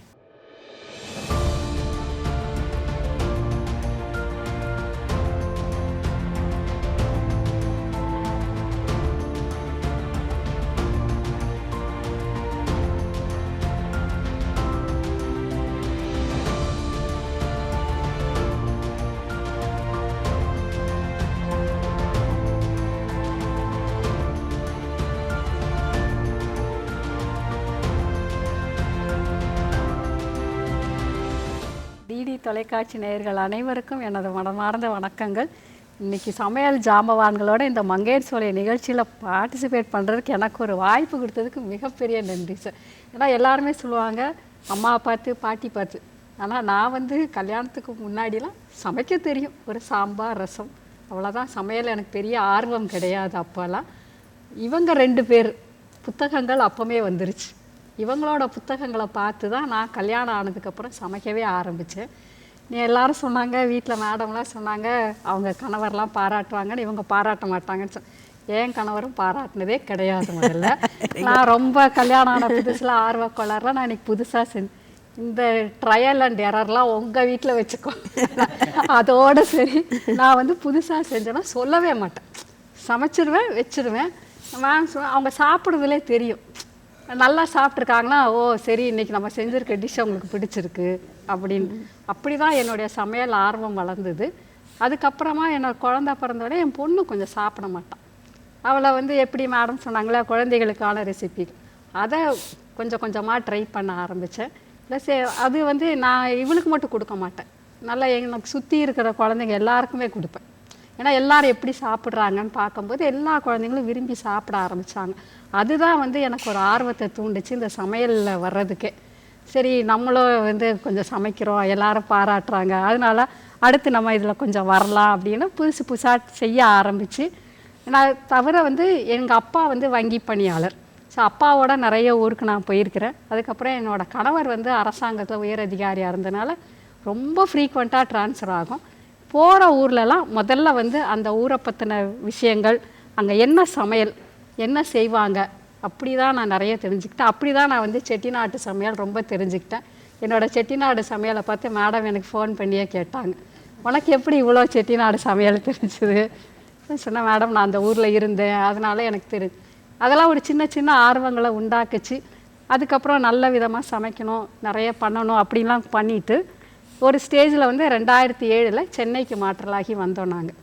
F: டிடி தொலைக்காட்சி நேயர்கள் அனைவருக்கும் எனது மனமார்ந்த வணக்கங்கள். இன்றைக்கி சமையல் ஜாம்பவான்களோட இந்த மங்கையர் சோலை நிகழ்ச்சியில் பார்ட்டிசிபேட் பண்ணுறதுக்கு எனக்கு ஒரு வாய்ப்பு கொடுத்ததுக்கு மிகப்பெரிய நன்றி சார். ஏன்னா எல்லாருமே சொல்லுவாங்க அம்மா பார்த்து பாட்டி பார்த்து. ஆனால் நான் வந்து கல்யாணத்துக்கு முன்னாடிலாம் சமைக்க தெரியும், ஒரு சாம்பார் ரசம் அவ்வளோதான். சமையல் எனக்கு பெரிய ஆர்வம் கிடையாது அப்போல்லாம். இவங்க 2 பேர் புத்தகங்கள் அப்போவே வந்துருச்சு. இவங்களோட புத்தகங்களை பார்த்து தான் நான் கல்யாணம் ஆனதுக்கப்புறம் சமைக்கவே ஆரம்பித்தேன். நீ எல்லாரும் சொன்னாங்க, வீட்டில் மேடம்லாம் சொன்னாங்க அவங்க கணவர்லாம் பாராட்டுவாங்கன்னு, இவங்க பாராட்ட மாட்டாங்கன்னு என் கணவரும் பாராட்டினதே கிடையாது. முதல்ல நான் ரொம்ப கல்யாணம் ஆன புதுசில் ஆர்வக்கொள்ளலாம். நான் இன்னைக்கு புதுசாக இந்த ட்ரையல் அண்ட் எரர்லாம் உங்கள் வீட்டில் வச்சுக்கோ. அதோடு சரி, நான் வந்து புதுசாக செஞ்சேன்னா சொல்லவே மாட்டேன், சமைச்சிருவேன் வச்சுருவேன். அவங்க சாப்பிட்றதுலே தெரியும் நல்லா சாப்பிட்ருக்காங்களா, ஓ சரி இன்றைக்கி நம்ம செஞ்சுருக்க டிஷ் அவங்களுக்கு பிடிச்சிருக்கு அப்படின்னு. அப்படி தான் என்னுடைய சமையல் ஆர்வம் வளர்ந்தது. அதுக்கப்புறமா என்னோட குழந்தை பிறந்தோட என் பொண்ணு கொஞ்சம் சாப்பிட மாட்டான். அவளை வந்து எப்படி மேடம் சொன்னாங்களே குழந்தைகளுக்கான ரெசிபி, அதை கொஞ்சம் கொஞ்சமாக ட்ரை பண்ண ஆரம்பித்தேன். ப்ளஸ் அது வந்து நான் இவளுக்கு மட்டும் கொடுக்க மாட்டேன், நல்லா எனக்கு சுற்றி இருக்கிற குழந்தைங்க எல்லாருக்குமே கொடுப்பேன். ஏன்னா எல்லோரும் எப்படி சாப்பிட்றாங்கன்னு பார்க்கும்போது எல்லா குழந்தைங்களும் விரும்பி சாப்பிட ஆரம்பித்தாங்க. அதுதான் வந்து எனக்கு ஒரு ஆர்வத்தை தூண்டுச்சு இந்த சமையலில் வர்றதுக்கே. சரி நம்மளும் வந்து கொஞ்சம் சமைக்கிறோம், எல்லாரும் பாராட்டுறாங்க, அதனால அடுத்து நம்ம இதில் கொஞ்சம் வரலாம் அப்படின்னு புதுசாக செய்ய ஆரம்பித்து. நான் தவிர வந்து எங்கள் அப்பா வந்து வங்கி பணியாளர். ஸோ அப்பாவோட நிறைய ஊருக்கு நான் போயிருக்கிறேன். அதுக்கப்புறம் என்னோடய கணவர் வந்து அரசாங்கத்தில் உயர் அதிகாரியாக இருந்தனால ரொம்ப ஃப்ரீக்வெண்ட்டாக ட்ரான்ஸ்ஃபர் ஆகும். போகிற ஊர்லலாம் முதல்ல வந்து அந்த ஊரை பற்றின விஷயங்கள், அங்கே என்ன சமையல் என்ன செய்வாங்க அப்படி தான் நான் நிறைய தெரிஞ்சுக்கிட்டேன். அப்படி தான் நான் வந்து செட்டிநாட்டு சமையல் ரொம்ப தெரிஞ்சுக்கிட்டேன். என்னோடய செட்டிநாடு சமையலை பார்த்து மேடம் எனக்கு ஃபோன் பண்ணியே கேட்டாங்க, உனக்கு எப்படி இவ்வளோ செட்டிநாடு சமையல் தெரிஞ்சுது சொன்னேன். மேடம் நான் அந்த ஊரில் இருந்தேன், அதனால எனக்கு தெரிஞ்சு. அதெல்லாம் ஒரு சின்ன சின்ன ஆர்வங்களை உண்டாக்குச்சு. அதுக்கப்புறம் நல்ல விதமாக சமைக்கணும், நிறைய பண்ணணும் அப்படின்லாம் பண்ணிவிட்டு ஒரு ஸ்டேஜில் வந்து 2007 சென்னைக்கு மாற்றலாகி வந்தோம் நாங்கள்.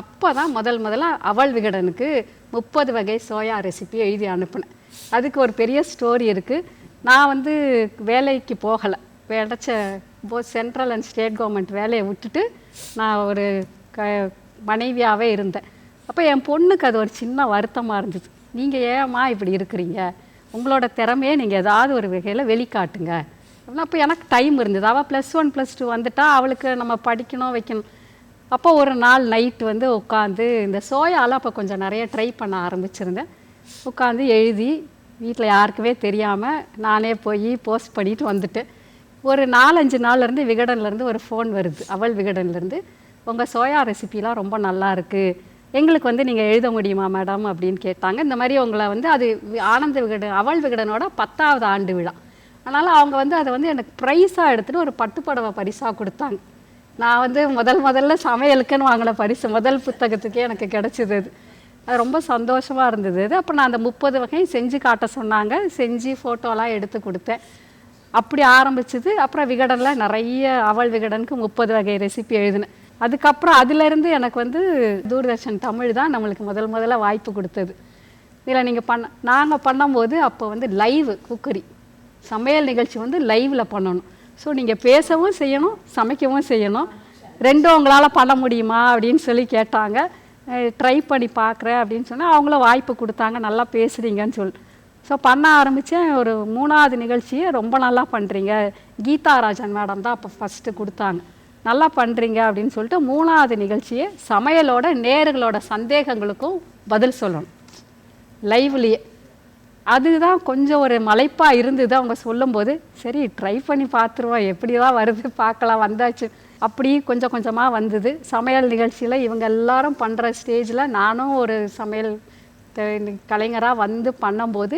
F: அப்போ தான் முதல்ல அவல் விகடனுக்கு 30 வகை சோயா ரெசிபி எழுதி அனுப்பினேன். அதுக்கு ஒரு பெரிய ஸ்டோரி இருக்குது. நான் வந்து வேலைக்கு போகலை, கிடைச்ச சென்ட்ரல் அண்ட் ஸ்டேட் கவர்மெண்ட் வேலையை விட்டுட்டு நான் ஒரு மனைவியாகவே இருந்தேன். அப்போ என் பொண்ணுக்கு அது ஒரு சின்ன வருத்தமாக இருந்தது. நீங்கள் ஏம்மா இப்படி இருக்கிறீங்க, உங்களோட திறமையே நீங்கள் ஏதாவது ஒரு வகையில் வெளிக்காட்டுங்க. அப்போ எனக்கு டைம் இருந்தது. அவள் +1 +2 வந்துட்டா, அவளுக்கு நம்ம படிக்கணும் வைக்கணும். அப்போ ஒரு நாள் நைட்டு வந்து உட்காந்து இந்த சோயாவில் அப்போ கொஞ்சம் நிறைய ட்ரை பண்ண ஆரம்பிச்சிருந்தேன். உட்காந்து எழுதி வீட்டில் யாருக்குமே தெரியாமல் நானே போய் போஸ்ட் பண்ணிட்டு வந்துட்டேன். ஒரு 4-5 நாள்லேருந்து விகடன்லேருந்து ஒரு ஃபோன் வருது, அவல் விகடன்லேருந்து. உங்கள் சோயா ரெசிபிலாம் ரொம்ப நல்லா இருக்குது, எங்களுக்கு வந்து நீங்கள் எழுத முடியுமா மேடம் அப்படின்னு கேட்டாங்க. இந்த மாதிரி உங்களை வந்து அது ஆனந்த விகடன் அவல் விகடனோட 10வது ஆண்டு விழா. அதனால் அவங்க வந்து அதை வந்து எனக்கு ப்ரைஸாக எடுத்துகிட்டு ஒரு பட்டுப்படவை பரிசாக கொடுத்தாங்க. நான் வந்து முதல்ல சமையலுக்குன்னு வாங்கின பரிசு, முதல் புத்தகத்துக்கே எனக்கு கிடச்சிது. அது ரொம்ப சந்தோஷமாக இருந்தது. அப்போ நான் அந்த 30 வகையும் செஞ்சு காட்ட சொன்னாங்க, செஞ்சு ஃபோட்டோலாம் எடுத்து கொடுத்தேன். அப்படி ஆரம்பிச்சது. அப்புறம் விகடனில் நிறைய அவல் விகடனுக்கு 30 வகை ரெசிபி எழுதினேன். அதுக்கப்புறம் அதிலேருந்து எனக்கு வந்து தூர்தர்ஷன் தமிழ் தான் நம்மளுக்கு முதல்ல வாய்ப்பு கொடுத்தது. இதில் நீங்கள் நாங்கள் பண்ணும்போது அப்போ வந்து லைவ் குக்கரி சமையல் நிகழ்ச்சி வந்து லைவில் பண்ணணும். ஸோ நீங்கள் பேசவும் செய்யணும், சமைக்கவும் செய்யணும். ரெண்டும் உங்களால் பண்ண முடியுமா அப்படின்னு சொல்லி கேட்டாங்க. ட்ரை பண்ணி பார்க்குறேன் அப்படின்னு சொன்னால் அவங்களும் வாய்ப்பு கொடுத்தாங்க, நல்லா பேசுகிறீங்கன்னு சொல்லி. ஸோ பண்ண ஆரம்பித்தேன். ஒரு 3வது நிகழ்ச்சியை ரொம்ப நல்லா பண்ணுறீங்க, கீதா ராஜன் மேடம் தான் அப்போ ஃபஸ்ட்டு கொடுத்தாங்க, நல்லா பண்ணுறீங்க அப்படின்னு சொல்லிட்டு 3வது நிகழ்ச்சியை சமையலோட நேர்களோட சந்தேகங்களுக்கும் பதில் சொல்லணும் லைவ்லேயே. அதுதான் கொஞ்சம் ஒரு மலைப்பாக இருந்தது. அவங்க சொல்லும்போது சரி ட்ரை பண்ணி பார்த்துருவோம், எப்படி தான் வருது பார்க்கலாம், வந்தாச்சு. அப்படி கொஞ்சம் கொஞ்சமாக வந்தது. சமையல் நிகழ்ச்சியில் இவங்க எல்லாரும் பண்ணுற ஸ்டேஜில் நானும் ஒரு சமையல் கலைஞராக வந்து பண்ணும்போது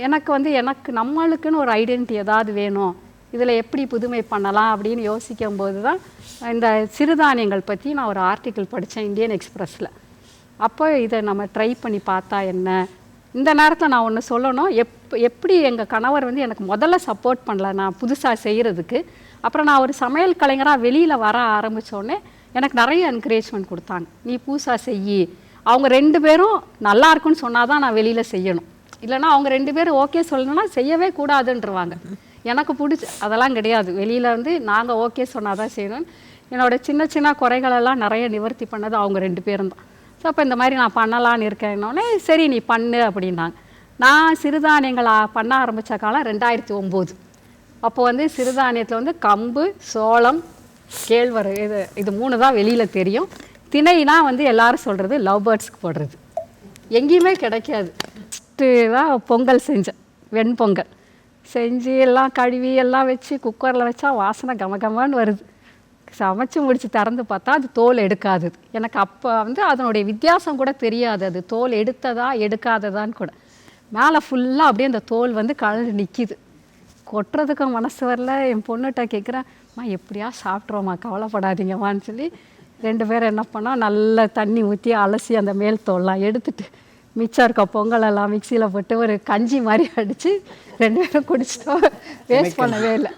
F: எனக்கு வந்து நம்மளுக்குன்னு ஒரு ஐடென்டிட்டி ஏதாவது வேணும், இதில் எப்படி புதுமை பண்ணலாம் அப்படின்னு யோசிக்கும்போது தான் இந்த சிறுதானியங்கள் பற்றி நான் ஒரு ஆர்டிக்கிள் படித்தேன் இந்தியன் எக்ஸ்பிரஸில். அப்போ இதை நம்ம ட்ரை பண்ணி பார்த்தா என்ன. இந்த நேரத்தில் நான் ஒன்று சொல்லணும், எப்படி எங்கள் கணவர் வந்து எனக்கு முதல்ல சப்போர்ட் பண்ணல நான் புதுசாக செய்கிறதுக்கு. அப்புறம் நான் ஒரு சமையல் கலைஞராக வெளியில் வர ஆரம்பித்தோடனே எனக்கு நிறைய என்கரேஜ்மெண்ட் கொடுத்தாங்க, நீ புதுசாக செய்யி. அவங்க 2 பேரும் நல்லா இருக்குன்னு சொன்னால் தான் நான் வெளியில் செய்யணும், இல்லைனா அவங்க 2 பேரும் ஓகே சொல்லணும்னா செய்யவே கூடாதுன்றவாங்க. எனக்கு பிடிச்சி அதெல்லாம் கிடையாது, வெளியில் வந்து நாங்கள் ஓகே சொன்னால் தான் செய்யணும். என்னோடய சின்ன குறைகளெல்லாம் நிறைய நிவர்த்தி பண்ணது அவங்க 2 பேரும் தான். ஸோ அப்போ இந்த மாதிரி நான் பண்ணலான்னு இருக்கேன்னொடனே சரி நீ பண்ணு அப்படின்னாங்க. நான் சிறுதானியங்கள் பண்ண ஆரம்பித்த காலம் 2009. அப்போ வந்து சிறுதானியத்தில் வந்து கம்பு, சோளம், கேழ்வரகு இது 3 தான் வெளியில் தெரியும். திணைனா வந்து எல்லாரும் சொல்கிறது லவ் பேர்ட்ஸ்க்கு போடுறது, எங்கேயுமே கிடைக்காது. ஃபஸ்ட்டு தான் பொங்கல் செஞ்சேன், வெண்பொங்கல் செஞ்சு எல்லாம் கழுவி எல்லாம் வச்சு குக்கரில் வச்சா வாசனை கமகமான்னு வருது. சமைச்சு முடித்து திறந்து பார்த்தா அது தோல் எடுக்காது. எனக்கு அப்போ வந்து அதனுடைய வித்தியாசம் கூட தெரியாது, அது தோல் எடுத்ததா எடுக்காததான்னு கூட. மேலே ஃபுல்லாக அப்படியே அந்த தோல் வந்து கலந்து நிற்கிது. கொட்டுறதுக்கு மனசு வரல. என் பொண்ணுகிட்ட கேட்குறேன், எப்படியா சாப்பிட்றோம்மா, கவலைப்படாதீங்கம்மான்னு சொல்லி 2 பேரும் என்ன பண்ணோம், நல்ல தண்ணி ஊற்றி அலசி அந்த மேல் தோல்லாம் எடுத்துட்டு மிச்சம் இருக்க பொங்கலெல்லாம் மிக்சியில் போட்டு ஒரு கஞ்சி மாதிரி அடித்து 2 பேரும் குடிச்சிட்டோம். வேஸ்ட் பண்ணவே இல்லை.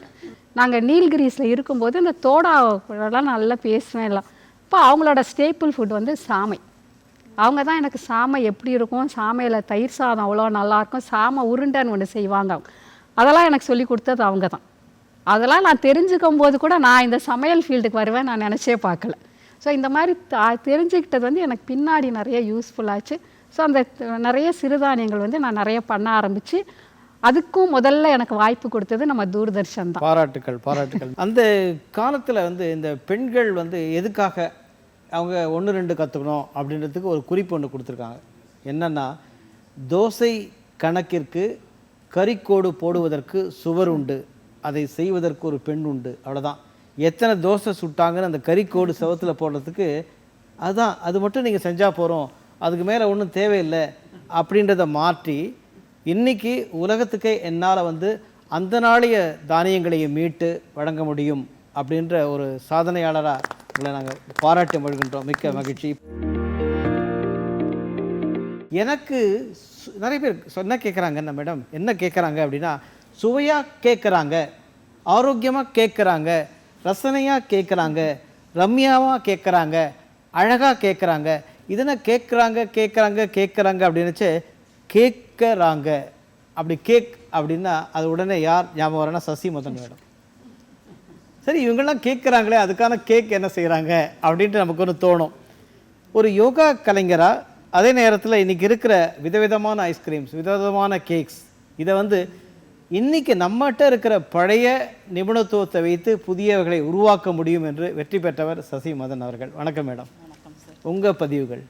F: நாங்கள் நீல்கிரிஸில் இருக்கும்போது இந்த தோடாலாம் நல்லா பேசுவேன் எல்லாம். இப்போ அவங்களோட ஸ்டேப்பிள் ஃபுட் வந்து சாமை. அவங்க தான் எனக்கு சாமை எப்படி இருக்கும், சாமையில் தயிர் சாதம் அவ்வளோ நல்லாயிருக்கும், சாமை உருண்டைன்னு ஒன்று செய்வாங்க, அதெல்லாம் எனக்கு சொல்லி கொடுத்தது அவங்க தான். அதெல்லாம் நான் தெரிஞ்சுக்கும் போது கூட நான் இந்த சமையல் ஃபீல்டுக்கு வருவேன் நான் நினச்சே பார்க்கல. ஸோ இந்த மாதிரி தெரிஞ்சுக்கிட்டது வந்து எனக்கு பின்னாடி நிறைய யூஸ்ஃபுல்லாச்சு. ஸோ அந்த நிறைய சிறுதானியங்கள் வந்து நான் நிறைய பண்ண ஆரம்பித்து அதுக்கும் முதல்ல எனக்கு வாய்ப்பு கொடுத்தது நம்ம தூர்தர்ஷன் தான்.
A: பாராட்டுக்கள். அந்த காலத்தில் வந்து இந்த பெண்கள் வந்து எதுக்காக அவங்க 1-2 கற்றுக்கணும் அப்படின்றதுக்கு ஒரு குறிப்பு ஒன்று கொடுத்துருக்காங்க. என்னென்னா, தோசை கணக்கிற்கு கறிக்கோடு போடுவதற்கு சுவர் உண்டு, அதை செய்வதற்கு ஒரு பெண் உண்டு, அவ்வளோதான். எத்தனை தோசை சுட்டாங்கன்னு அந்த கறிக்கோடு செவத்தில் போடுறதுக்கு அதுதான், அது மட்டும் நீங்கள் செஞ்சால் போகிறோம், அதுக்கு மேலே ஒன்றும் தேவையில்லை அப்படின்றத மாற்றி இன்றைக்கி உலகத்துக்கே என்னால் வந்து அந்த நாளைய தானியங்களையும் மீட்டு வழங்க முடியும் அப்படின்ற ஒரு சாதனையாளராக உங்களை நாங்கள் பாராட்டி மகிழ்கின்றோம். மிக்க மகிழ்ச்சி. எனக்கு நிறைய பேர் என்ன கேட்குறாங்கன்னா, மேடம் என்ன கேட்குறாங்க அப்படின்னா, சுவையாக கேட்குறாங்க, ஆரோக்கியமாக கேட்குறாங்க, ரசனையாக கேட்குறாங்க, ரம்யாவாக கேட்குறாங்க, அழகாக கேட்குறாங்க. இதென்ன கேட்குறாங்க அப்படின்னுச்சு கேட்குறாங்க. அப்படி கேக் அப்படின்னா அது உடனே யார் ஞாபகம் வரேன்னா சசி மதன் மேடம். சரி, இவங்கெல்லாம் கேட்குறாங்களே, அதுக்கான கேக் என்ன செய்கிறாங்க அப்படின்ட்டு நமக்கு ஒன்று தோணும். ஒரு யோகா கலைஞராக அதே நேரத்தில் இன்றைக்கி இருக்கிற விதவிதமான ஐஸ்கிரீம்ஸ், விதவிதமான கேக்ஸ், இதை இன்றைக்கி நம்மகிட்ட இருக்கிற பழைய நிபுணத்துவத்தை வைத்து புதியவர்களை உருவாக்க முடியும் என்று வெற்றி பெற்றவர் சசி மதன் அவர்கள். வணக்கம் மேடம்.
C: வணக்கம் சார்.
A: உங்கள் பதிவுகள்.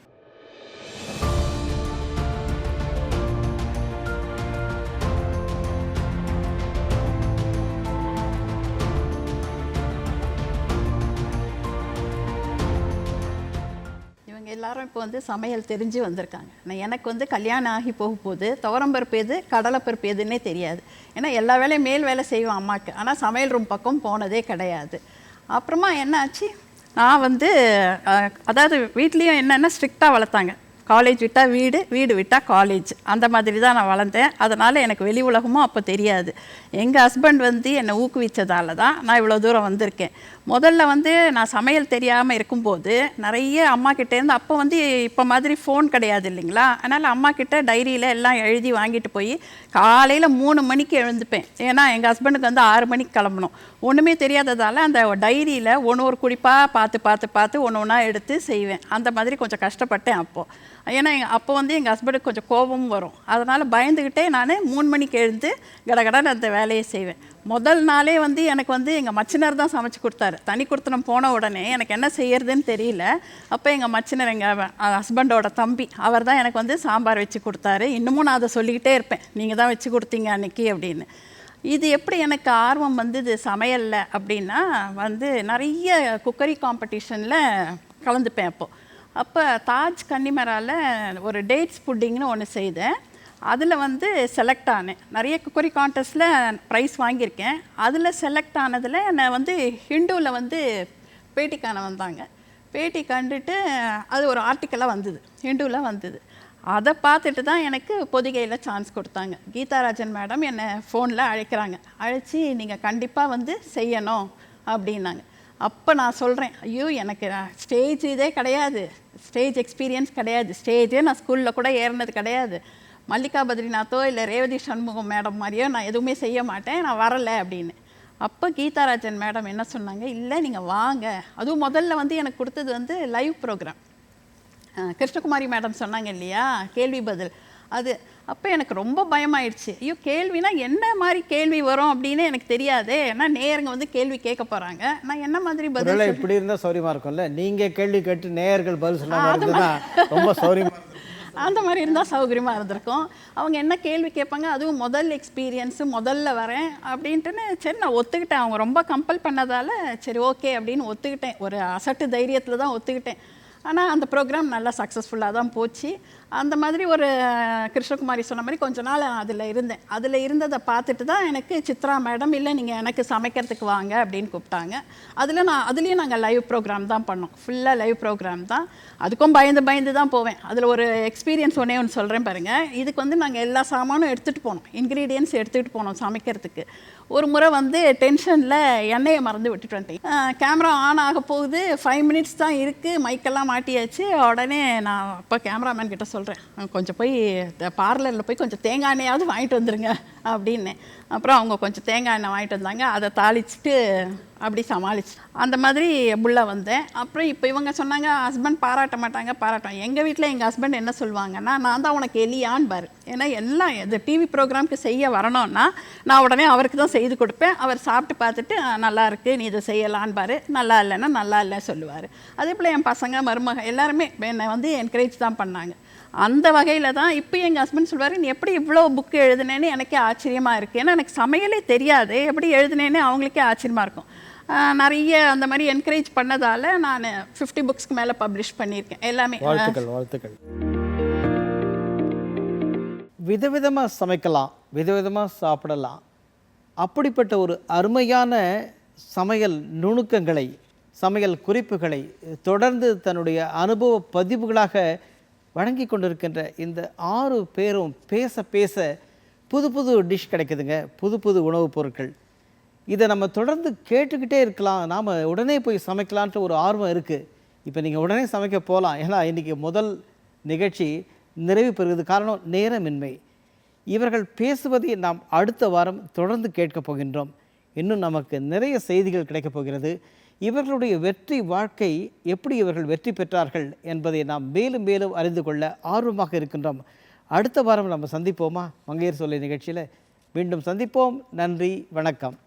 G: எல்லாரும் இப்போ சமையல் தெரிஞ்சு வந்திருக்காங்க. எனக்கு கல்யாணம் ஆகி போகும்போது துவரம்பருப்பு எது கடலைப்பருப்பு எதுன்னே தெரியாது. ஏன்னா எல்லா வேலையும் மேல் வேலை செய்வேன் அம்மாவுக்கு. ஆனால் சமையல் ரூம் பக்கம் போனதே கிடையாது. அப்புறமா என்ன ஆச்சு, நான் அதாவது வீட்லேயும் என்னென்ன ஸ்ட்ரிக்டாக வளர்த்தாங்க. காலேஜ் விட்டால் வீடு, வீடு விட்டால் காலேஜ், அந்த மாதிரி தான் நான் வளர்ந்தேன். அதனால் எனக்கு வெளி உலகமும் அப்போ தெரியாது. எங்கள் ஹஸ்பண்ட் என்னை ஊக்குவித்ததால தான் நான் இவ்வளோ தூரம் வந்திருக்கேன். முதல்ல நான் சமையல் தெரியாமல் இருக்கும்போது நிறைய அம்மா கிட்டேருந்து, அப்போ இப்போ மாதிரி ஃபோன் கிடையாது இல்லைங்களா, அதனால் அம்மா கிட்ட டைரியில் எல்லாம் எழுதி வாங்கிட்டு போய் காலையில் 3 மணிக்கு எழுந்துப்பேன். ஏன்னா எங்கள் ஹஸ்பண்டுக்கு 6 மணிக்கு கிளம்பணும். ஒன்றுமே தெரியாததால் அந்த டைரியில் ஒரு குறிப்பாக பார்த்து ஒன்று ஒன்றா எடுத்து செய்வேன். அந்த மாதிரி கொஞ்சம் கஷ்டப்பட்டேன் அப்போது. ஏன்னா அப்போ எங்கள் ஹஸ்பண்டுக்கு கொஞ்சம் கோபமும் வரும். அதனால் பயந்துக்கிட்டே நான் 3 மணிக்கு எழுந்து கடகடன்னு அந்த வேலையை செய்வேன். முதல் நாளே எனக்கு எங்கள் மச்சினர் தான் சமைச்சு கொடுத்தாரு. தனி கொடுத்தனம் போன உடனே எனக்கு என்ன செய்யறதுன்னு தெரியல. அப்போ எங்கள் மச்சினர், எங்கள் ஹஸ்பண்டோட தம்பி, அவர் தான் எனக்கு சாம்பார் வச்சு கொடுத்தாரு. இன்னமும் நான் அதை சொல்லிக்கிட்டே இருப்பேன், நீங்கள் தான் வச்சு கொடுத்தீங்க அன்னைக்கு அப்படின்னு. இது எப்படி எனக்கு ஆர்வம் வந்தது சமையலில் அப்படின்னா, நிறைய குக்கரி காம்படிஷனில் கலந்துப்பேன். அப்போ தாஜ் கன்னிமராவில் ஒரு டேட்ஸ் புட்டிங்னு ஒன்று செய்தேன். அதில் செலக்ட் ஆனேன். நிறைய குக்கரி கான்டெஸ்ட்டில் ப்ரைஸ் வாங்கியிருக்கேன். அதில் செலக்ட் ஆனதில் என்னை ஹிண்டுவில் பேட்டி காண வந்தாங்க. பேட்டி கண்டுட்டு அது ஒரு ஆர்டிக்கலாக வந்தது, ஹிண்டுவில் வந்தது. அதை பார்த்துட்டு தான் எனக்கு பொதிகையில் சான்ஸ் கொடுத்தாங்க. கீதாராஜன் மேடம் என்னை ஃபோனில் அழைக்கிறாங்க. அழைச்சி நீங்கள் கண்டிப்பாக செய்யணும் அப்படின்னாங்க. அப்போ நான் சொல்கிறேன், ஐயோ எனக்கு ஸ்டேஜ் இதே கிடையாது, ஸ்டேஜ் எக்ஸ்பீரியன்ஸ் கிடையாது, ஸ்டேஜே நான் ஸ்கூலில் கூட ஏறினது கிடையாது. மல்லிகா பத்ரிநாத்தோ இல்லை ரேவதி சண்முகம் மேடம் மாதிரியோ நான் எதுவுமே செய்ய மாட்டேன், நான் வரலை அப்படின்னு. அப்போ கீதாராஜன் மேடம் என்ன சொன்னாங்க, இல்லை நீங்கள் வாங்க. அதுவும் முதல்ல எனக்கு கொடுத்தது லைவ் ப்ரோக்ராம். கிருஷ்ணகுமாரி மேடம் சொன்னாங்க இல்லையா, கேள்வி பதில், அது. அப்போ எனக்கு ரொம்ப பயமாயிடுச்சு. ஐயோ கேள்வினா என்ன மாதிரி கேள்வி வரும் அப்படின்னு எனக்கு தெரியாது. ஏன்னா நேயருங்க கேள்வி கேட்க போகிறாங்க, நான் என்ன மாதிரி பதில்.
A: இப்படி இருந்தால் சௌரியமாக இருக்கும்ல, நீங்கள் கேள்வி கேட்டு நேயர்கள் பதில் சொன்னாங்க, ரொம்ப சௌரியமாக.
G: அந்த மாதிரி இருந்தால் சௌகரியமாக இருந்திருக்கும். அவங்க என்ன கேள்வி கேட்பாங்க, அதுவும் முதல் எக்ஸ்பீரியன்ஸு, முதல்ல வரேன் அப்படின்ட்டுன்னு சரி நான் ஒத்துக்கிட்டேன். அவங்க ரொம்ப கம்பல் பண்ணதால் சரி ஓகே அப்படின்னு ஒத்துக்கிட்டேன். ஒரு அசட்டு தைரியத்தில் தான் ஒத்துக்கிட்டேன். ஆனால் அந்த ப்ரோக்ராம் நல்லா சக்ஸஸ்ஃபுல்லாக தான் போச்சு. அந்த மாதிரி ஒரு கிருஷ்ணகுமாரி சொன்ன மாதிரி கொஞ்ச நாள் அதில் இருந்தேன். அதில் இருந்ததை பார்த்துட்டு தான் எனக்கு சித்ரா மேடம், இல்லை நீங்கள் எனக்கு சமைக்கிறதுக்கு வாங்க அப்படின்னு கூப்பிட்டாங்க. அதுலேயும் நாங்கள் லைவ் ப்ரோக்ராம் தான் பண்ணோம், ஃபுல்லாக லைவ் ப்ரோக்ராம் தான். அதுக்கும் பயந்து தான் போவேன். அதில் ஒரு எக்ஸ்பீரியன்ஸ் ஒன்று சொல்கிறேன் பாருங்கள். இதுக்கு நாங்கள் எல்லா சாமானும் எடுத்துகிட்டு போனோம், இன்க்ரீடியன்ஸ் எடுத்துகிட்டு போனோம் சமைக்கிறதுக்கு. ஒரு முறை டென்ஷனில் எண்ணெயை மறந்து விட்டுட்டு வந்துட்டேன். கேமரா ஆன் ஆக போகுது, 5 மினிட்ஸ் தான் இருக்குது, மைக்கெல்லாம் மாட்டியாச்சு. உடனே நான் அப்போ கேமராமேன் கிட்ட சொல்கிறேன், கொஞ்சம் போய் பார்லரில் போய் கொஞ்சம் தேங்காய் எண்ணெயாவது வாங்கிட்டு வந்துடுங்க அப்படின்னு. அப்புறம் அவங்க கொஞ்சம் தேங்காய் எண்ணெய் வாங்கிட்டு வந்தாங்க. அதை தாளிச்சுட்டு அப்படி சமாளிச்சு அந்த மாதிரி புள்ள வந்தேன். அப்புறம் இப்போ இவங்க சொன்னாங்க ஹஸ்பண்ட் பாராட்ட மாட்டாங்க. எங்கள் வீட்டில் எங்கள் ஹஸ்பண்ட் என்ன சொல்லுவாங்கன்னா, நான் தான் உனக்கு எலியான்னு பாரு. ஏன்னா எல்லாம் இந்த டிவி ப்ரோக்ராமுக்கு செய்ய வரணும்னா நான் உடனே அவருக்கு தான் செய்து கொடுப்பேன். அவர் சாப்பிட்டு பார்த்துட்டு நல்லா இருக்குது, நீ இதை செய்யலான்னு பாரு, நல்லா இல்லைன்னா நல்லா இல்லை சொல்லுவார். அதே போல் என் பசங்க மருமக எல்லாருமே என்னை என்கரேஜ் தான் பண்ணாங்க. அந்த வகையில் தான் இப்போ எங்கள் ஹஸ்பண்ட் சொல்வார், நீ எப்படி இவ்வளோ புக்கு எழுதுனேன்னு எனக்கே ஆச்சரியமாக இருக்குது. ஏன்னா எனக்கு சமையலே தெரியாது, எப்படி எழுதுனேன்னு அவங்களுக்கே ஆச்சரியமாக இருக்கும். நிறைய அந்த மாதிரி என்கரேஜ் பண்ணதால் நான் 50 புக்ஸ்க்கு மேலே பப்ளிஷ் பண்ணியிருக்கேன். எல்லாமே
A: வாழ்த்துக்கள். விதவிதமாக சமைக்கலாம், விதவிதமாக சாப்பிடலாம். அப்படிப்பட்ட ஒரு அருமையான சமையல் நுணுக்கங்களை, சமையல் குறிப்புகளை தொடர்ந்து தன்னுடைய அனுபவ பதிவுகளாக வழங்கி கொண்டிருக்கின்ற இந்த 6 பேரும் பேச பேச புது புது டிஷ் கிடைக்குதுங்க, புது புது உணவுப் பொருட்கள். இதை நம்ம தொடர்ந்து கேட்டுக்கிட்டே இருக்கலாம், நாம் உடனே போய் சமைக்கலான்ட்டு ஒரு ஆர்வம் இருக்குது. இப்போ நீங்கள் உடனே சமைக்க போகலாம். ஏன்னா இன்றைக்கி முதல் நிகழ்ச்சி நிறைவு பெறுவது காரணம் நேரமின்மை. இவர்கள் பேசுவதை நாம் அடுத்த வாரம் தொடர்ந்து கேட்கப் போகின்றோம். இன்னும் நமக்கு நிறைய செய்திகள் கிடைக்கப் போகிறது. இவர்களுடைய வெற்றி வாழ்க்கை எப்படி இவர்கள் வெற்றி பெற்றார்கள் என்பதை நாம் மேலும் மேலும் அறிந்து கொள்ள ஆர்வமாக இருக்கின்றோம். அடுத்த வாரம் நம்ம சந்திப்போமா? மங்கையர் சோலை நிகழ்ச்சியில் மீண்டும் சந்திப்போம். நன்றி, வணக்கம்.